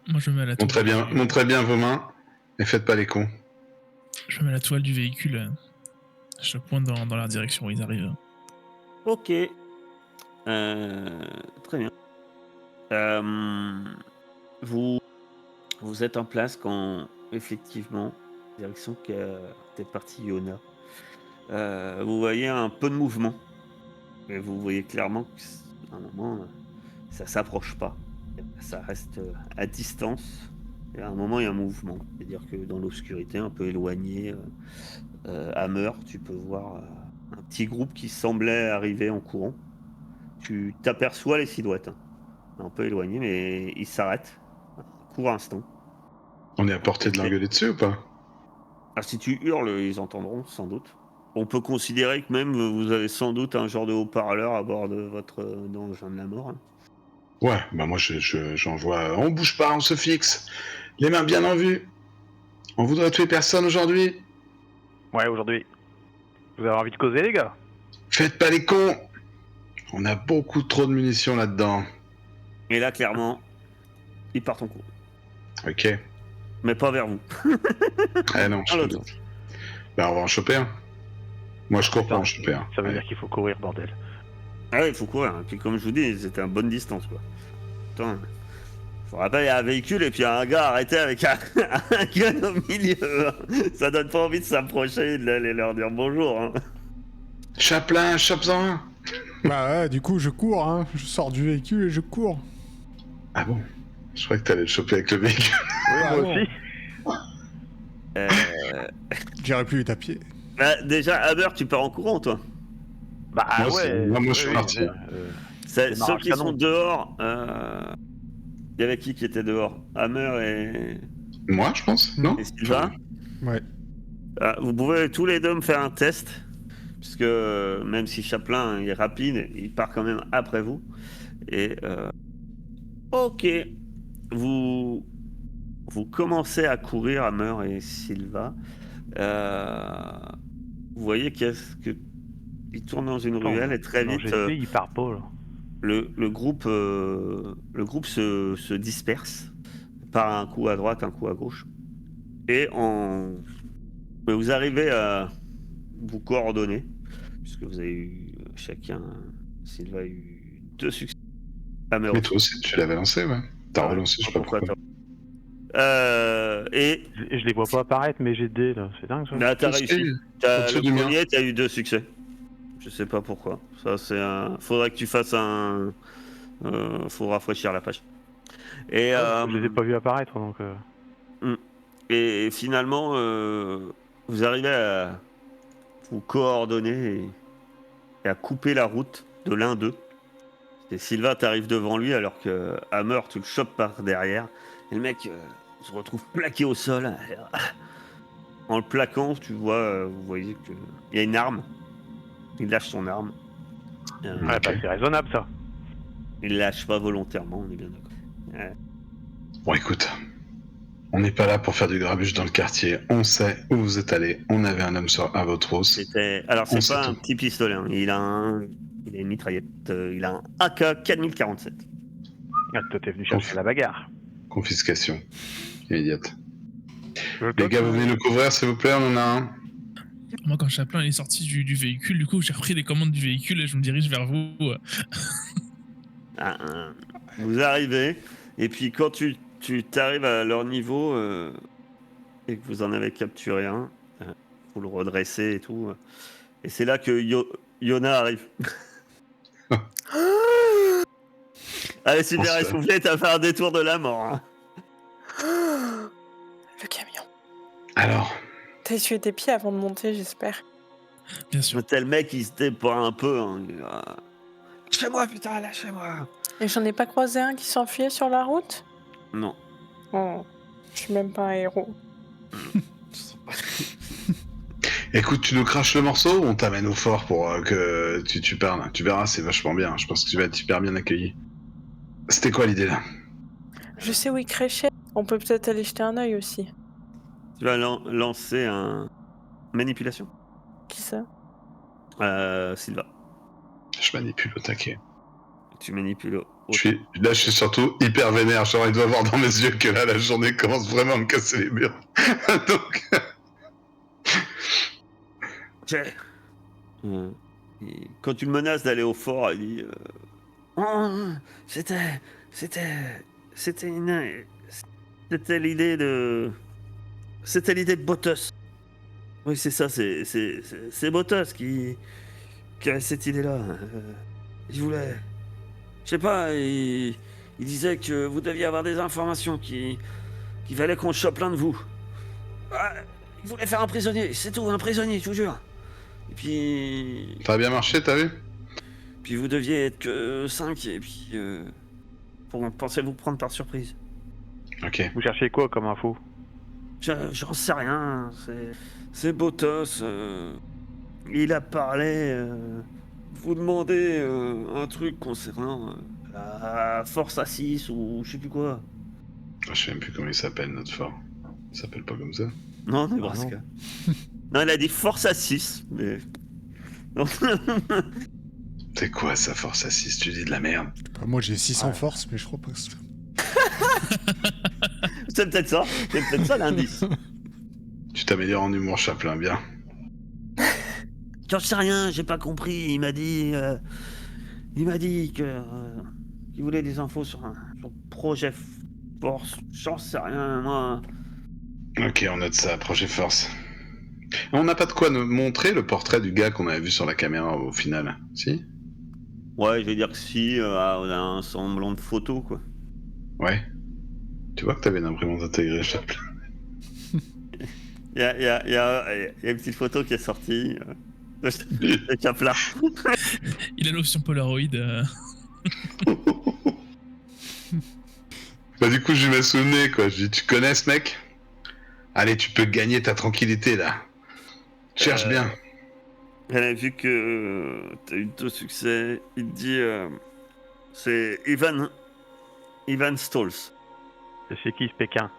Moi, je me mets à la toile. montrez bien vos mains. Et faites pas les cons. Je me mets à la toile du véhicule. Je pointe dans la direction où ils arrivent. Ok. Très bien. Vous êtes en place quand, effectivement, direction qu'était partie Iona. Vous voyez un peu de mouvement. Et vous voyez clairement qu'à un moment, ça s'approche pas. Ça reste à distance. Et à un moment, il y a un mouvement. C'est-à-dire que dans l'obscurité, un peu éloigné, Hammer, tu peux voir un petit groupe qui semblait arriver en courant. Tu t'aperçois les silhouettes. Hein. Un peu éloigné, mais ils s'arrêtent. Un court instant. On est à portée de Ok. l'engueuler dessus ou pas? Ah, si tu hurles, ils entendront sans doute. On peut considérer que même vous avez sans doute un genre de haut-parleur à bord de votre engin de la mort. Hein. Ouais, bah moi j'envoie. On bouge pas, on se fixe. Les mains bien en vue. On voudrait tuer personne aujourd'hui. Ouais, aujourd'hui. Vous avez envie de causer, les gars? Faites pas les cons. On a beaucoup trop de munitions là-dedans. Et là, clairement, ils partent en cours. Ok. Mais pas vers vous. Eh non, À je me l'autre. doute. Bah on va en choper un. Moi je cours pour en choper un. Ça veut Ouais. dire qu'il faut courir, bordel. Ah ouais, il faut courir. Et puis comme je vous dis, c'était à bonne distance, quoi. Attends. Je vous rappelle, il y a un véhicule et puis il y a un gars arrêté avec un gun au milieu. Ça donne pas envie de s'approcher et d'aller leur dire bonjour. Hein. Chaplin, chope-en un. Bah ouais, du coup, je cours, hein. Je sors du véhicule et je cours. Ah bon? Je croyais que t'allais le choper avec le véhicule. Oui, Ah moi non. aussi. J'irai plus vite à pied. Bah, déjà, Hammer, tu pars en courant, toi. Bah Moi aussi. ouais. Moi, je suis parti. Ceux Démarrage qui canon. sont dehors, il y avait qui était dehors? Hammer Moi, je pense, non? et Sylvain. Ouais. Vous pouvez tous les deux me faire un test, puisque même si Chaplin est rapide, il part quand même après vous. Et ok, vous commencez à courir, Hammer et Silva. Vous voyez qu'il tourne dans une ruelle et très vite. Il part pas, là. Le groupe se disperse par un coup à droite, un coup à gauche. Et vous arrivez à vous coordonner, puisque vous avez eu chacun, Sylvain a eu 2 succès. Hammer Mais aussi. toi aussi, tu l'avais lancé, ouais. T'as Ouais, relancé, je sais pas pourquoi. Et Je les vois pas apparaître, mes GD, là. C'est dingue, ça. là, t'as Tout ce réussi. qui est au-dessous Le du mien. premier, t'as eu 2 succès. Je sais pas pourquoi. Ça, c'est faudrait que tu fasses un... faut rafraîchir la page. Et, Je les ai pas vus apparaître, donc... et finalement, vous arrivez à vous coordonner et à couper la route de l'un d'eux. Et Sylvain t'arrive devant lui alors que Hammer, tu le chopes par derrière. Et le mec se retrouve plaqué au sol. En le plaquant, vous voyez qu'il y a une arme. Il lâche son arme. Ouais, Ok. bah, c'est raisonnable ça. Il lâche pas volontairement, on est bien d'accord. Bon, écoute, on n'est pas là pour faire du grabuge dans le quartier. On sait où vous êtes allé. On avait un homme à votre hausse. Alors, On c'est sait pas un tout. petit pistolet, hein. Il a une mitraillette. Il a un AK 4047. Ah, toi, t'es venu chercher la bagarre. Confiscation. Immédiate. Je Les toque, gars, vous venez nous couvrir, s'il vous plaît, on en a un. Moi, quand Chaplin est sorti du véhicule, du coup, j'ai repris les commandes du véhicule et je me dirige vers vous. Vous arrivez, et puis quand tu t'arrives à leur niveau et que vous en avez capturé un, vous le redressez et tout. Et c'est là que Yona arrive. Allez, super On se- essoufflé, t'as fait un détour de la mort. Hein. Le camion. Alors, T'as essuyé tes pieds avant de monter, j'espère. Bien sûr. Tel mec, il se débat un peu. Hein. Lâchez-moi, putain, lâchez-moi. Et j'en ai pas croisé un qui s'enfuyait sur la route? Non. Oh, je suis même pas un héros. écoute, tu nous craches le morceau ou on t'amène au fort pour que tu parles? Tu verras, c'est vachement bien. Je pense que tu vas être hyper bien accueilli. C'était quoi l'idée là? Je sais où il crachait. On peut peut-être aller jeter un œil aussi. Tu vas lancer un manipulation. Qui ça? Sylva. Je manipule au taquet. Tu manipules Là, je suis surtout hyper vénère. Genre, il doit voir dans mes yeux que là, la journée commence vraiment à me casser les murs. Donc, Et quand tu le menaces d'aller au fort, il dit oh, c'était l'idée de Botos. Oui, c'est ça, c'est Botos qui avait cette idée-là. Il voulait, je sais pas, il disait que vous deviez avoir des informations qu'il fallait qu'on chope l'un de vous. Ah, il voulait faire un prisonnier, c'est tout, un prisonnier, je vous jure. Et puis ça a bien marché, t'as vu? Puis vous deviez être que 5 et puis on pensait vous prendre par surprise. Ok. Vous cherchez quoi comme info? J'en sais rien, c'est Botos. Il a parlé, vous demandez un truc concernant la Force A6 ou je sais plus quoi. Je sais même plus comment il s'appelle, notre fort. Il s'appelle pas comme ça. Non, Nebraska. Non, il a dit Force A6, mais... Non. C'est quoi ça, Force à 6? Tu dis de la merde. Bah, moi j'ai 600 force, mais je crois pas que c'est... C'est peut-être ça l'indice. Tu t'améliores en humour, Chaplin, bien. J'en sais rien, j'ai pas compris. Il m'a dit que qu'il voulait des infos sur projet Force. J'en sais rien, moi. Ok, on note ça, projet Force. On n'a pas de quoi nous montrer le portrait du gars qu'on avait vu sur la caméra au final, si? Ouais, je vais dire que si, on a un semblant de photo, quoi. Ouais. Tu vois que t'avais une imprimante intégrée, Chaplin. Il y a une petite photo qui est sortie. De Chaplin. Il a l'option Polaroid. Bah du coup, je m'ai souvenu, quoi. Je dis, tu connais ce mec? Allez, tu peux gagner ta tranquillité, là. Cherche bien. Elle a vu que t'as eu 2 succès. Il te dit, c'est Ivan Stolz. C'est qui ce Pékin?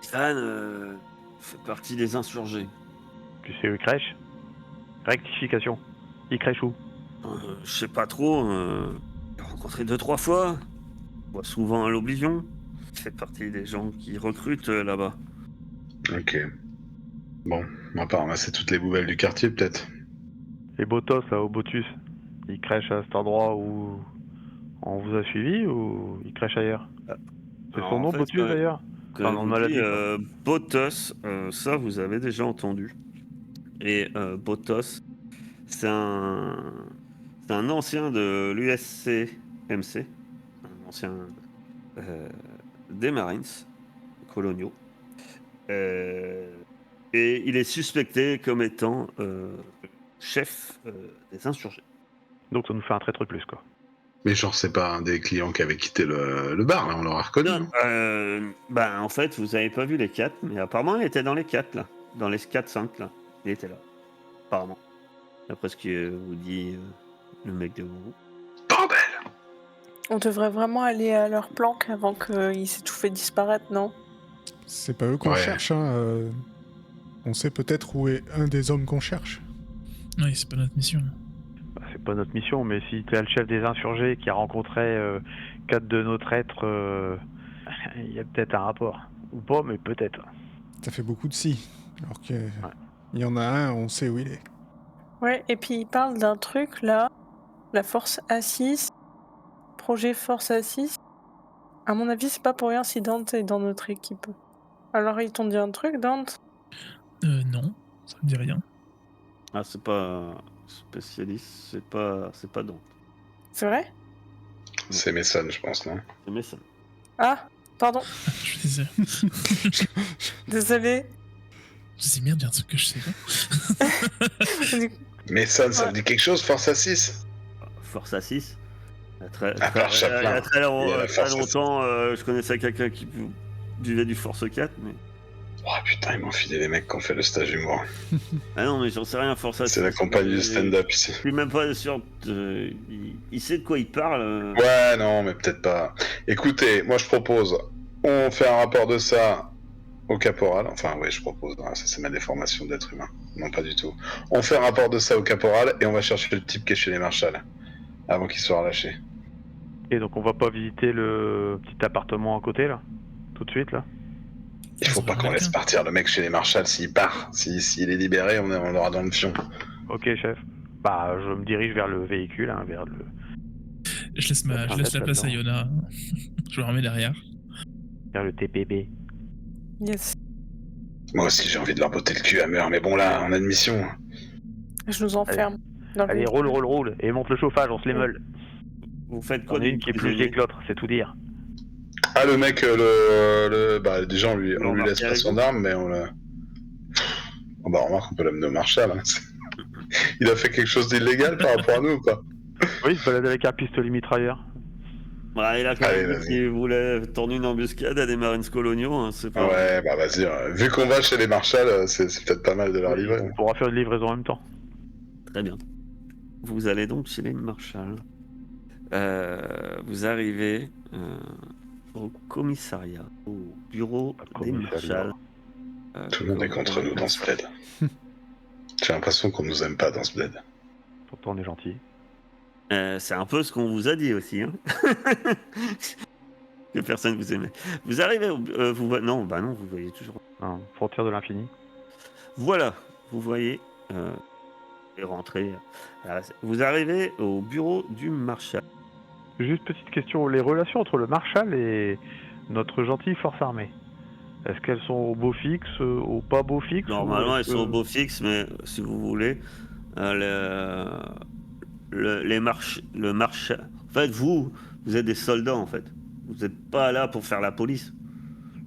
Ivan fait partie des insurgés. Tu sais où il crèche? Rectification. Il crèche où? Je sais pas trop. J'ai rencontré 2-3 fois. Je vois souvent à l'Oblivion. Il fait partie des gens qui recrutent là-bas. Ok. Bon, on va pas ramasser toutes les poubelles du quartier, peut-être. Et Botos, là, au Botus, il crèche à cet endroit où on vous a suivi ou il crèche ailleurs? C'est Alors, son en nom, fait, Botus, d'ailleurs? Quand Enfin, je on me l'a dit, quoi. Botos, ça vous avez déjà entendu. Et Botos, c'est un ancien de l'USCMC, un ancien des Marines coloniaux. Et il est suspecté comme étant chef des insurgés. Donc ça nous fait un traître de plus, quoi. Mais genre, c'est pas un des clients qui avait quitté le bar, là, on l'aura reconnu, non? Ben, en fait, vous avez pas vu les 4, mais apparemment, il était dans les 4, là. Dans les 4-5, là. Il était là. Apparemment. D'après ce que vous dit le mec de vous. Bordel! On devrait vraiment aller à leur planque avant qu'ils s'aient tout fait disparaître, non? C'est pas eux qu'on Ouais. cherche, hein. On sait peut-être où est un des hommes qu'on cherche. Oui, c'est pas notre mission. Bah, c'est pas notre mission, mais si t'es le chef des insurgés qui a rencontré 4 de nos traîtres, il y a peut-être un rapport. Ou pas, mais peut-être. Ça fait beaucoup de si. Alors que il y en a un, on sait où il est. Ouais, et puis il parle d'un truc là, la Force A6, projet Force A6. À mon avis, c'est pas pour rien si Dante est dans notre équipe. Alors ils t'ont dit un truc, Dante? Non, ça me dit rien. Ah, c'est pas spécialiste, c'est pas Dante. C'est vrai? C'est Mason, je pense, non? C'est Mason. Ah, pardon, Je disais, désolé. je disais merde, il y a un truc que je sais pas. Mason, ça Ouais. vous dit quelque chose, Force A6? Force A6. Il y a très, À part il y a Chaplin, très, il y a la très Force longtemps, je connaissais quelqu'un qui buvait du Force 4, mais... Oh putain, ils m'ont filé les mecs qui ont fait le stage humour. Ah non, mais j'en sais rien, Force A6. C'est la compagnie du mais- stand-up ici. Je suis même pas sûr. Il sait de quoi il parle. Ouais, non, mais peut-être pas. Écoutez, moi je propose, on fait un rapport de ça au caporal. Enfin, oui, je propose, hein, ça c'est ma déformation d'être humain. Non, pas du tout. On fait un rapport de ça au caporal et on va chercher le type qui est chez les marshals avant qu'il soit relâché. Et donc on va pas visiter le petit appartement à côté là? Tout de suite là? Il faut pas qu'on laisse partir le mec chez les marshals s'il part. S'il est libéré, on l'aura dans le fion. Ok chef. Bah je me dirige vers le véhicule, hein, vers le... Je laisse la place à Yona. hein. Je me remets derrière. vers le TPB. Yes. Moi aussi j'ai envie de leur botter le cul à meurtre, mais bon là, on a une mission. Je nous enferme. Dans le Allez, véhicule. roule, et monte le chauffage, on se les meule. Vous faites On quoi a une qui est plus vieille que l'autre, c'est tout dire. Ah le mec, bah déjà on lui laisse pas son arme, mais on le... Oh, bah remarque, on peut l'amener au marshal. Hein. Il a fait quelque chose d'illégal par rapport à nous ou pas? Oui, il se balade avec un pistolet mitrailleur. Bah, il a quand Allez, même dit vas-y. qu'il voulait tendre une embuscade à des Marines coloniaux. Hein, c'est pas... Ouais, bah vas-y, vu qu'on va chez les marshals, c'est peut-être pas mal de leur livrer. On pourra faire une livraison en même temps. Très bien. Vous allez donc chez les marshals. Vous arrivez au commissariat, au bureau des marshals. Tout le monde est contre nous dans ce bled. J'ai l'impression qu'on nous aime pas dans ce bled. Pourtant on est gentil. C'est un peu ce qu'on vous a dit aussi. Hein. Que personne vous aimait. Vous arrivez au... non, vous voyez toujours... Hein, frontière de l'infini. Voilà, vous voyez... et rentrer. Vous arrivez au bureau du marshal. Juste petite question, les relations entre le marshal et notre gentille force armée, est-ce qu'elles sont au beau fixe, au pas beau fixe? Normalement, elles sont au beau fixe, mais si vous voulez, le marshal... En fait, vous êtes des soldats, en fait. Vous n'êtes pas là pour faire la police.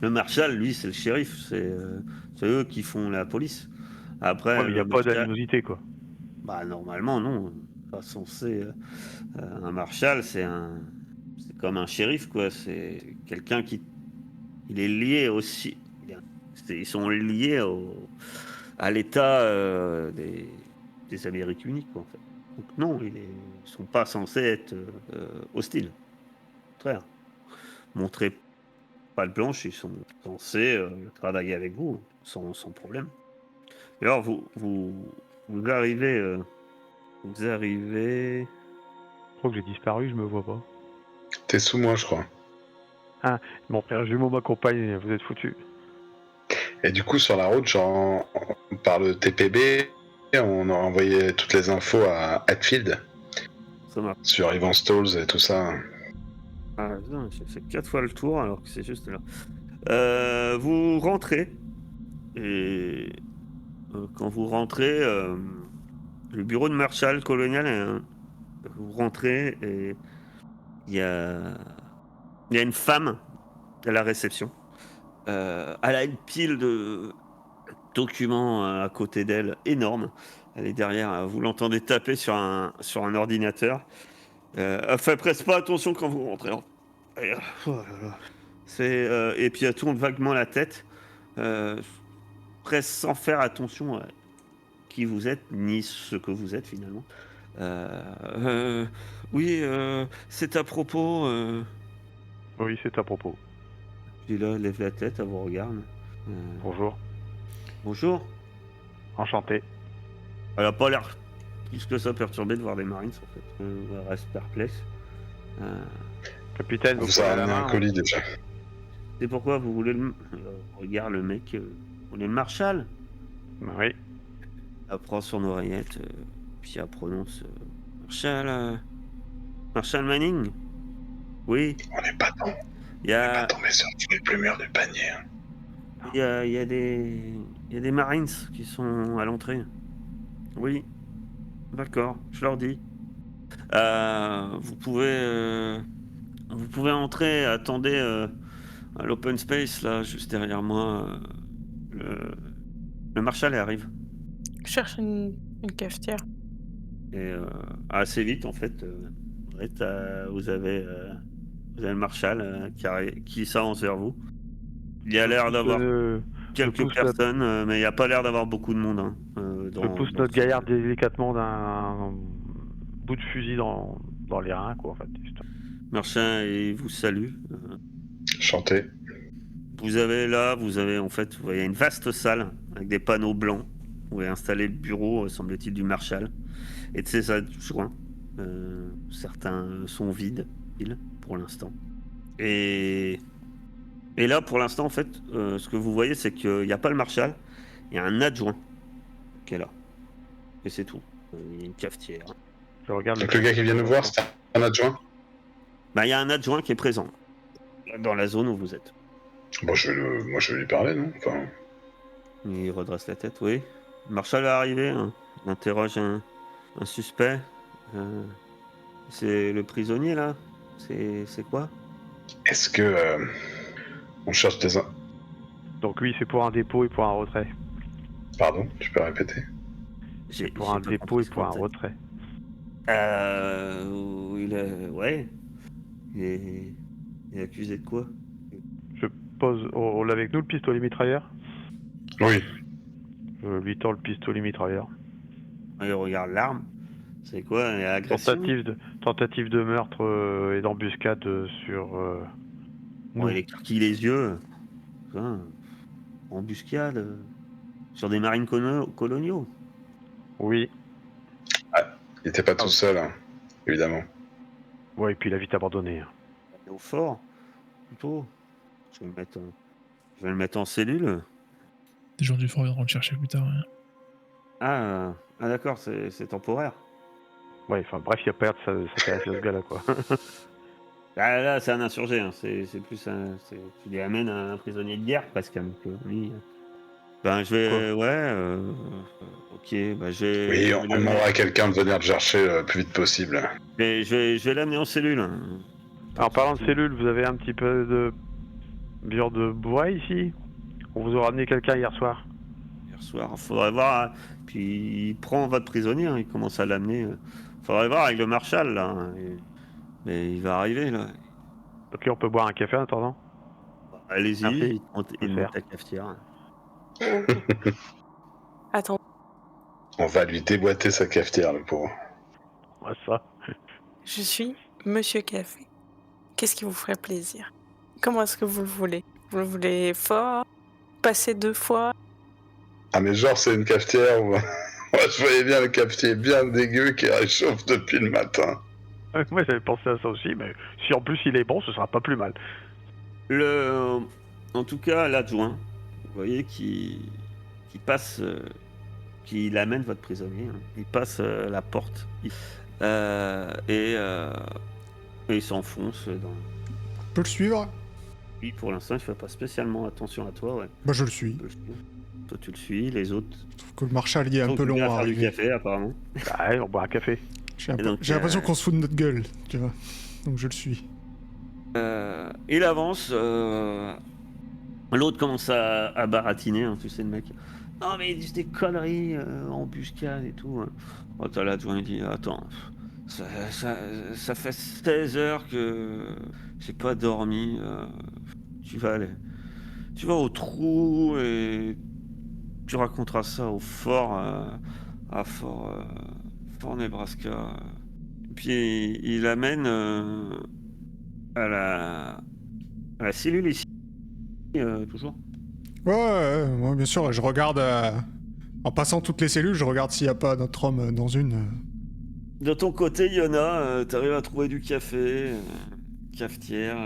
Le marshal, lui, c'est le shérif. C'est eux qui font la police. Après, Ouais, mais il n'y a pas d'animosité, quoi. Bah, normalement, non. Pas censé... un marshal, c'est comme un shérif, quoi. C'est quelqu'un qui... Il est lié aussi... Ils sont liés à l'état des Amériques unies, quoi, en fait. Donc non, ils sont pas censés être hostiles. Au contraire. Montrer pas de blanche, ils sont censés travailler avec vous, sans problème. Et alors, vous arrivez... vous arrivez... Je crois que j'ai disparu, je me vois pas. T'es sous moi, je crois. Mon frère jumeau m'accompagne, vous êtes foutus. Et du coup, sur la route, genre, par le TPB, on a envoyé toutes les infos à Hatfield Ça marche. sur Ivan Stalls et tout ça. Ah, putain, j'ai fait 4 fois le tour alors que c'est juste là. Vous rentrez et quand vous rentrez, le bureau de Marshal colonial, vous rentrez et il y a une femme à la réception. Elle a une pile de documents à côté d'elle énorme. Elle est derrière, vous l'entendez taper sur un ordinateur. Elle fait presque pas attention quand vous rentrez. Et, oh là là. Et puis elle tourne vaguement la tête, presque sans faire attention à qui vous êtes, ni ce que vous êtes finalement. Oui, c'est à propos. Oui, c'est à propos. Puis là, elle lève la tête, elle vous regarde. Bonjour. Bonjour. Enchanté. Elle a pas l'air plus que ça perturbée de voir des Marines en fait. Elle reste perplexe. Capitaine, On vous vous pouvez a à la amené un main, hein. colis déjà. C'est pourquoi vous voulez le. Regarde le mec. Vous voulez le Marshal. Oui. Elle prend son oreillette, puis elle prononce Marshal. Marshal Manning. Oui, On n'est pas, il y a. tombé sur le plus mûr du panier. Hein. Il y a des Marines qui sont à l'entrée. Oui, d'accord, je leur dis. Vous pouvez entrer, attendez à l'open space là, juste derrière moi. Le, le Marshal arrive. Je cherche une cafetière. Et assez vite en fait, ouais, vous avez le Marshal qui s'avance vers vous. Il y a l'air d'avoir quelques pousse personnes, mais il n'y a pas l'air d'avoir beaucoup de monde. Hein, Je pousse notre gaillard délicatement d'un bout de fusil dans les reins, quoi, en fait. Marshal, il vous salue. Chanté. Vous avez en fait, vous voyez une vaste salle avec des panneaux blancs où est installé le bureau, semble-t-il, du Marshal et de ses adjoints. Certains sont vides, pour l'instant. Et là, pour l'instant, en fait, ce que vous voyez, c'est qu'il n'y a pas le Marshal, il y a un adjoint qui est là. Et c'est tout. Il y a une cafetière. Je regarde Donc le gars qui vient nous voir, c'est un adjoint. Bah, il y a un adjoint qui est présent dans la zone où vous êtes. Bon, moi, je vais lui parler, non enfin... Il redresse la tête, oui. Le Marshal est arrivé, hein. Il interroge un suspect. C'est le prisonnier, là. C'est quoi? Est-ce que on cherche des... Donc oui, c'est pour un dépôt et pour un retrait. Pardon, tu peux répéter? C'est pour un dépôt et pour un retrait. Ouais. Il est accusé de quoi? Je pose... On l'a avec nous, le pistolet mitrailleur? Oui. Je lui tends le pistolet mitrailleur. Il regarde l'arme. C'est quoi? Agression? Tentative de meurtre et d'embuscade sur... Bon, il écarquille les yeux. Putain, embuscade sur des marines coloniaux. Oui. Il était pas tout seul, hein, évidemment. Ouais, et puis il a vite abandonné. Au fort, plutôt. Je vais le mettre en cellule. Des gens du fort viendront le chercher plus tard. Ouais. Ah d'accord, c'est temporaire. Ouais, enfin bref, il n'y a pas de s'intéresser à ce gars-là, quoi. Là, c'est un insurgé. Hein. C'est plus tu lui amènes un prisonnier de guerre, presque. Hein, lui. Ben, je vais... Ouais, ok, bah, Oui, on demandera à quelqu'un de venir le chercher le plus vite possible. Mais je vais l'amener en cellule. Hein. En parlant de cellule, vous avez un petit peu de bière de bois ici? On vous a ramené quelqu'un hier soir. Hier soir, faudrait voir. Puis il prend votre prisonnier, hein, il commence à l'amener. Faudrait voir avec le Marshal, là. Hein, mais il va arriver, là. Ok, on peut boire un café en attendant? Allez-y, Merci. il monte la cafetière. Attends, On va lui déboîter sa cafetière, le pauvre. Ouais, ça. je suis Monsieur Café. Qu'est-ce qui vous ferait plaisir? Comment est-ce que vous le voulez? Vous le voulez fort? Passer 2 fois? Ah, mais genre, c'est une cafetière où... Moi, je voyais bien le cafetier bien dégueu qui réchauffe depuis le matin. Moi, j'avais pensé à ça aussi, mais si en plus il est bon, ce sera pas plus mal. En tout cas, l'adjoint, vous voyez, qui passe, qui l'amène votre prisonnier. Hein. Il passe la porte. Et il s'enfonce dans... Je peux le suivre? Oui, pour l'instant, il fait pas spécialement attention à toi, ouais. Bah je le suis. Toi, tu le suis, les autres... Sauf que le Marshal il est un peu long à faire du arriver. café, apparemment. Bah, on boit un café. J'ai donc, l'impression qu'on se fout de notre gueule, tu vois. Donc je le suis. Il avance. L'autre commence à baratiner, hein, tu sais, le mec. Non, mais ils disent des conneries, embuscade et tout. Hein. Oh, t'as l'adjoint, il dit attends, ça fait 16 heures que j'ai pas dormi. Tu vas au trou et tu raconteras ça au fort, à pour Nebraska. Puis il amène à la cellule ici, toujours. Ouais, bien sûr, je regarde... en passant toutes les cellules, je regarde s'il n'y a pas notre homme dans une... De ton côté, Yona, t'arrives à trouver du café, cafetière,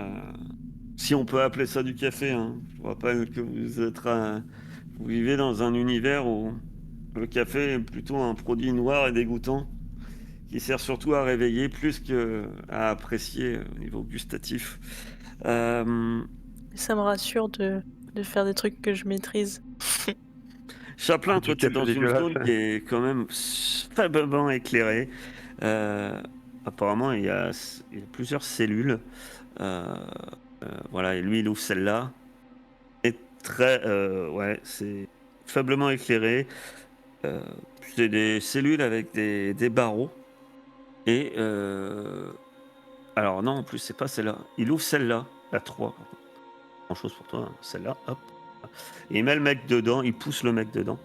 si on peut appeler ça du café, hein. Je rappelle que vous vivez dans un univers où le café est plutôt un produit noir et dégoûtant, qui sert surtout à réveiller plus qu'à apprécier au niveau gustatif. Ça me rassure de faire des trucs que je maîtrise. Chaplin, Du toi, tu es café dans une dégueulasse. zone qui est quand même faiblement éclairée. Apparemment, il y a plusieurs cellules. Voilà, et lui, il ouvre celle-là. Et c'est faiblement éclairé. C'est des cellules avec des barreaux. Et alors non, en plus, c'est pas celle-là. Il ouvre celle-là, la 3. Grand chose pour toi, hein. Celle-là, hop. Et il met le mec dedans, il pousse le mec dedans.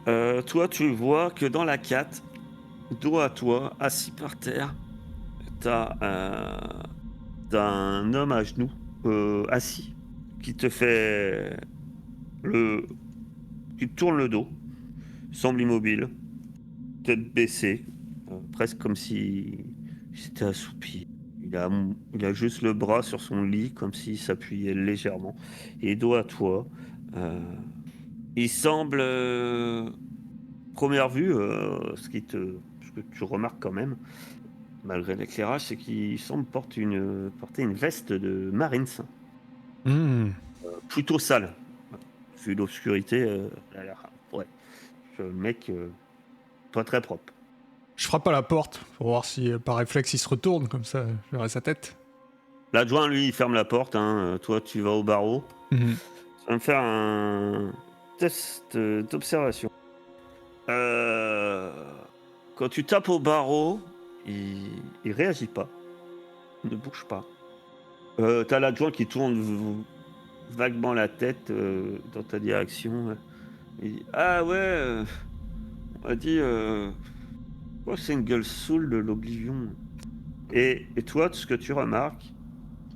Toi, tu vois que dans la 4, dos à toi, assis par terre, t'as un homme à genoux, assis, qui te fait qui te tourne le dos, semble immobile, tête baissée, presque comme si s'était assoupi. Il a juste le bras sur son lit, comme s'il s'appuyait légèrement. Et dos à toi, il semble, première vue, ce que tu remarques quand même, malgré l'éclairage, c'est qu'il semble porter une veste de Marines, plutôt sale. Vu l'obscurité, il a l'air, ouais, le mec, pas très propre. Je frappe à la porte pour voir si par réflexe il se retourne, comme ça je verrai sa tête. L'adjoint, lui, il ferme la porte, hein. Toi, tu vas au barreau. Tu vas me faire un test d'observation. Quand tu tapes au barreau, il réagit pas. Il ne bouge pas. T'as l'adjoint qui tourne vaguement la tête dans ta direction. Il dit, ah ouais, on m'a dit, c'est une gueule saoule de l'oblivion. Et toi, tout ce que tu remarques,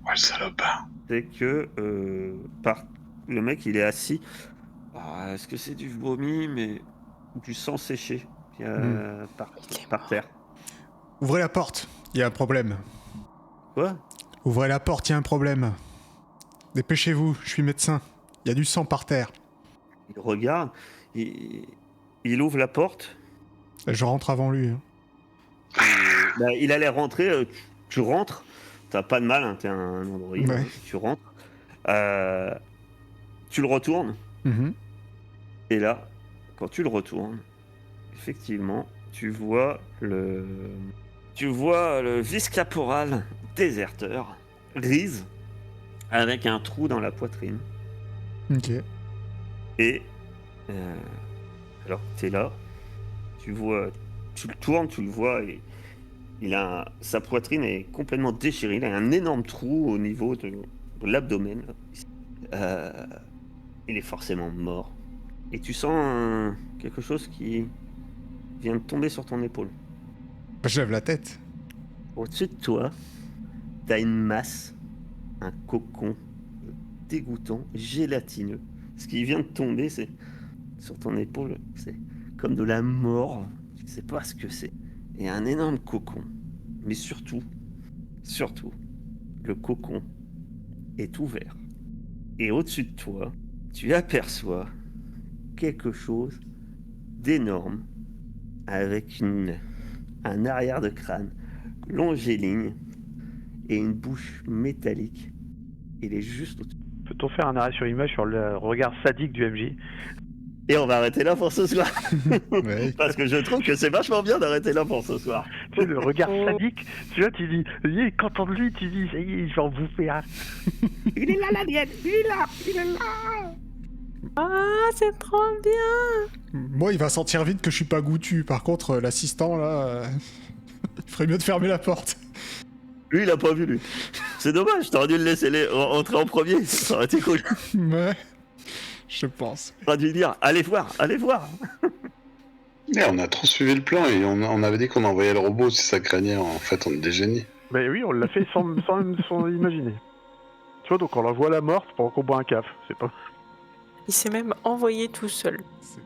Ouais, le salopard. c'est que le mec, il est assis. Ah, est-ce que c'est du vomi, mais du sang séché par terre. Ouvrez la porte, il y a un problème. Quoi? Ouvrez la porte, il y a un problème. Dépêchez-vous, je suis médecin. Il y a du sang par terre. Il regarde, il ouvre la porte. Je rentre avant lui. Hein. Il allait rentrer, tu rentres, t'as pas de mal, hein, t'es un androïde, Ouais. tu rentres. Tu le retournes, et là, quand tu le retournes, effectivement, tu vois le vice-caporal déserteur, grise, avec un trou dans la poitrine. Ok. Et alors t'es là, tu le tournes, tu le vois, et sa poitrine est complètement déchirée, il a un énorme trou au niveau de l'abdomen. Il est forcément mort. Et tu sens quelque chose qui vient de tomber sur ton épaule. Je lève la tête. Au-dessus de toi, t'as une masse, un cocon dégoûtant, gélatineux. Ce qui vient de tomber, c'est sur ton épaule, c'est comme de la mort. Tu sais pas ce que c'est. Et un énorme cocon. Mais surtout, le cocon est ouvert. Et au-dessus de toi, tu aperçois quelque chose d'énorme avec un arrière de crâne longiligne et une bouche métallique. Il est juste au-dessus. Peut-on faire un arrêt sur image sur le regard sadique du MJ? Et on va arrêter là pour ce soir. Ouais. Parce que je trouve que c'est vachement bien d'arrêter là pour ce soir. Tu sais, le regard sadique, tu vois, tu dis, il est content de lui, tu dis, ça y est, il va en bouffer un. Il est là, l'alien. Il est là. Ah, c'est trop bien! Moi, il va sentir vite que je suis pas goûtu. Par contre, l'assistant, là, il ferait mieux de fermer la porte. Lui, il a pas vu, lui. C'est dommage, t'aurais dû le laisser entrer en premier. Ça aurait été cool. Ouais, je pense. T'aurais dû dire, allez voir. On a trop suivi le plan et on avait dit qu'on envoyait le robot si ça craignait. En fait, on est des génies. Mais oui, on l'a fait sans même imaginer. Tu vois, donc on l'envoie à la morte pendant qu'on boit un caf. C'est pas... Il s'est même envoyé tout seul. C'est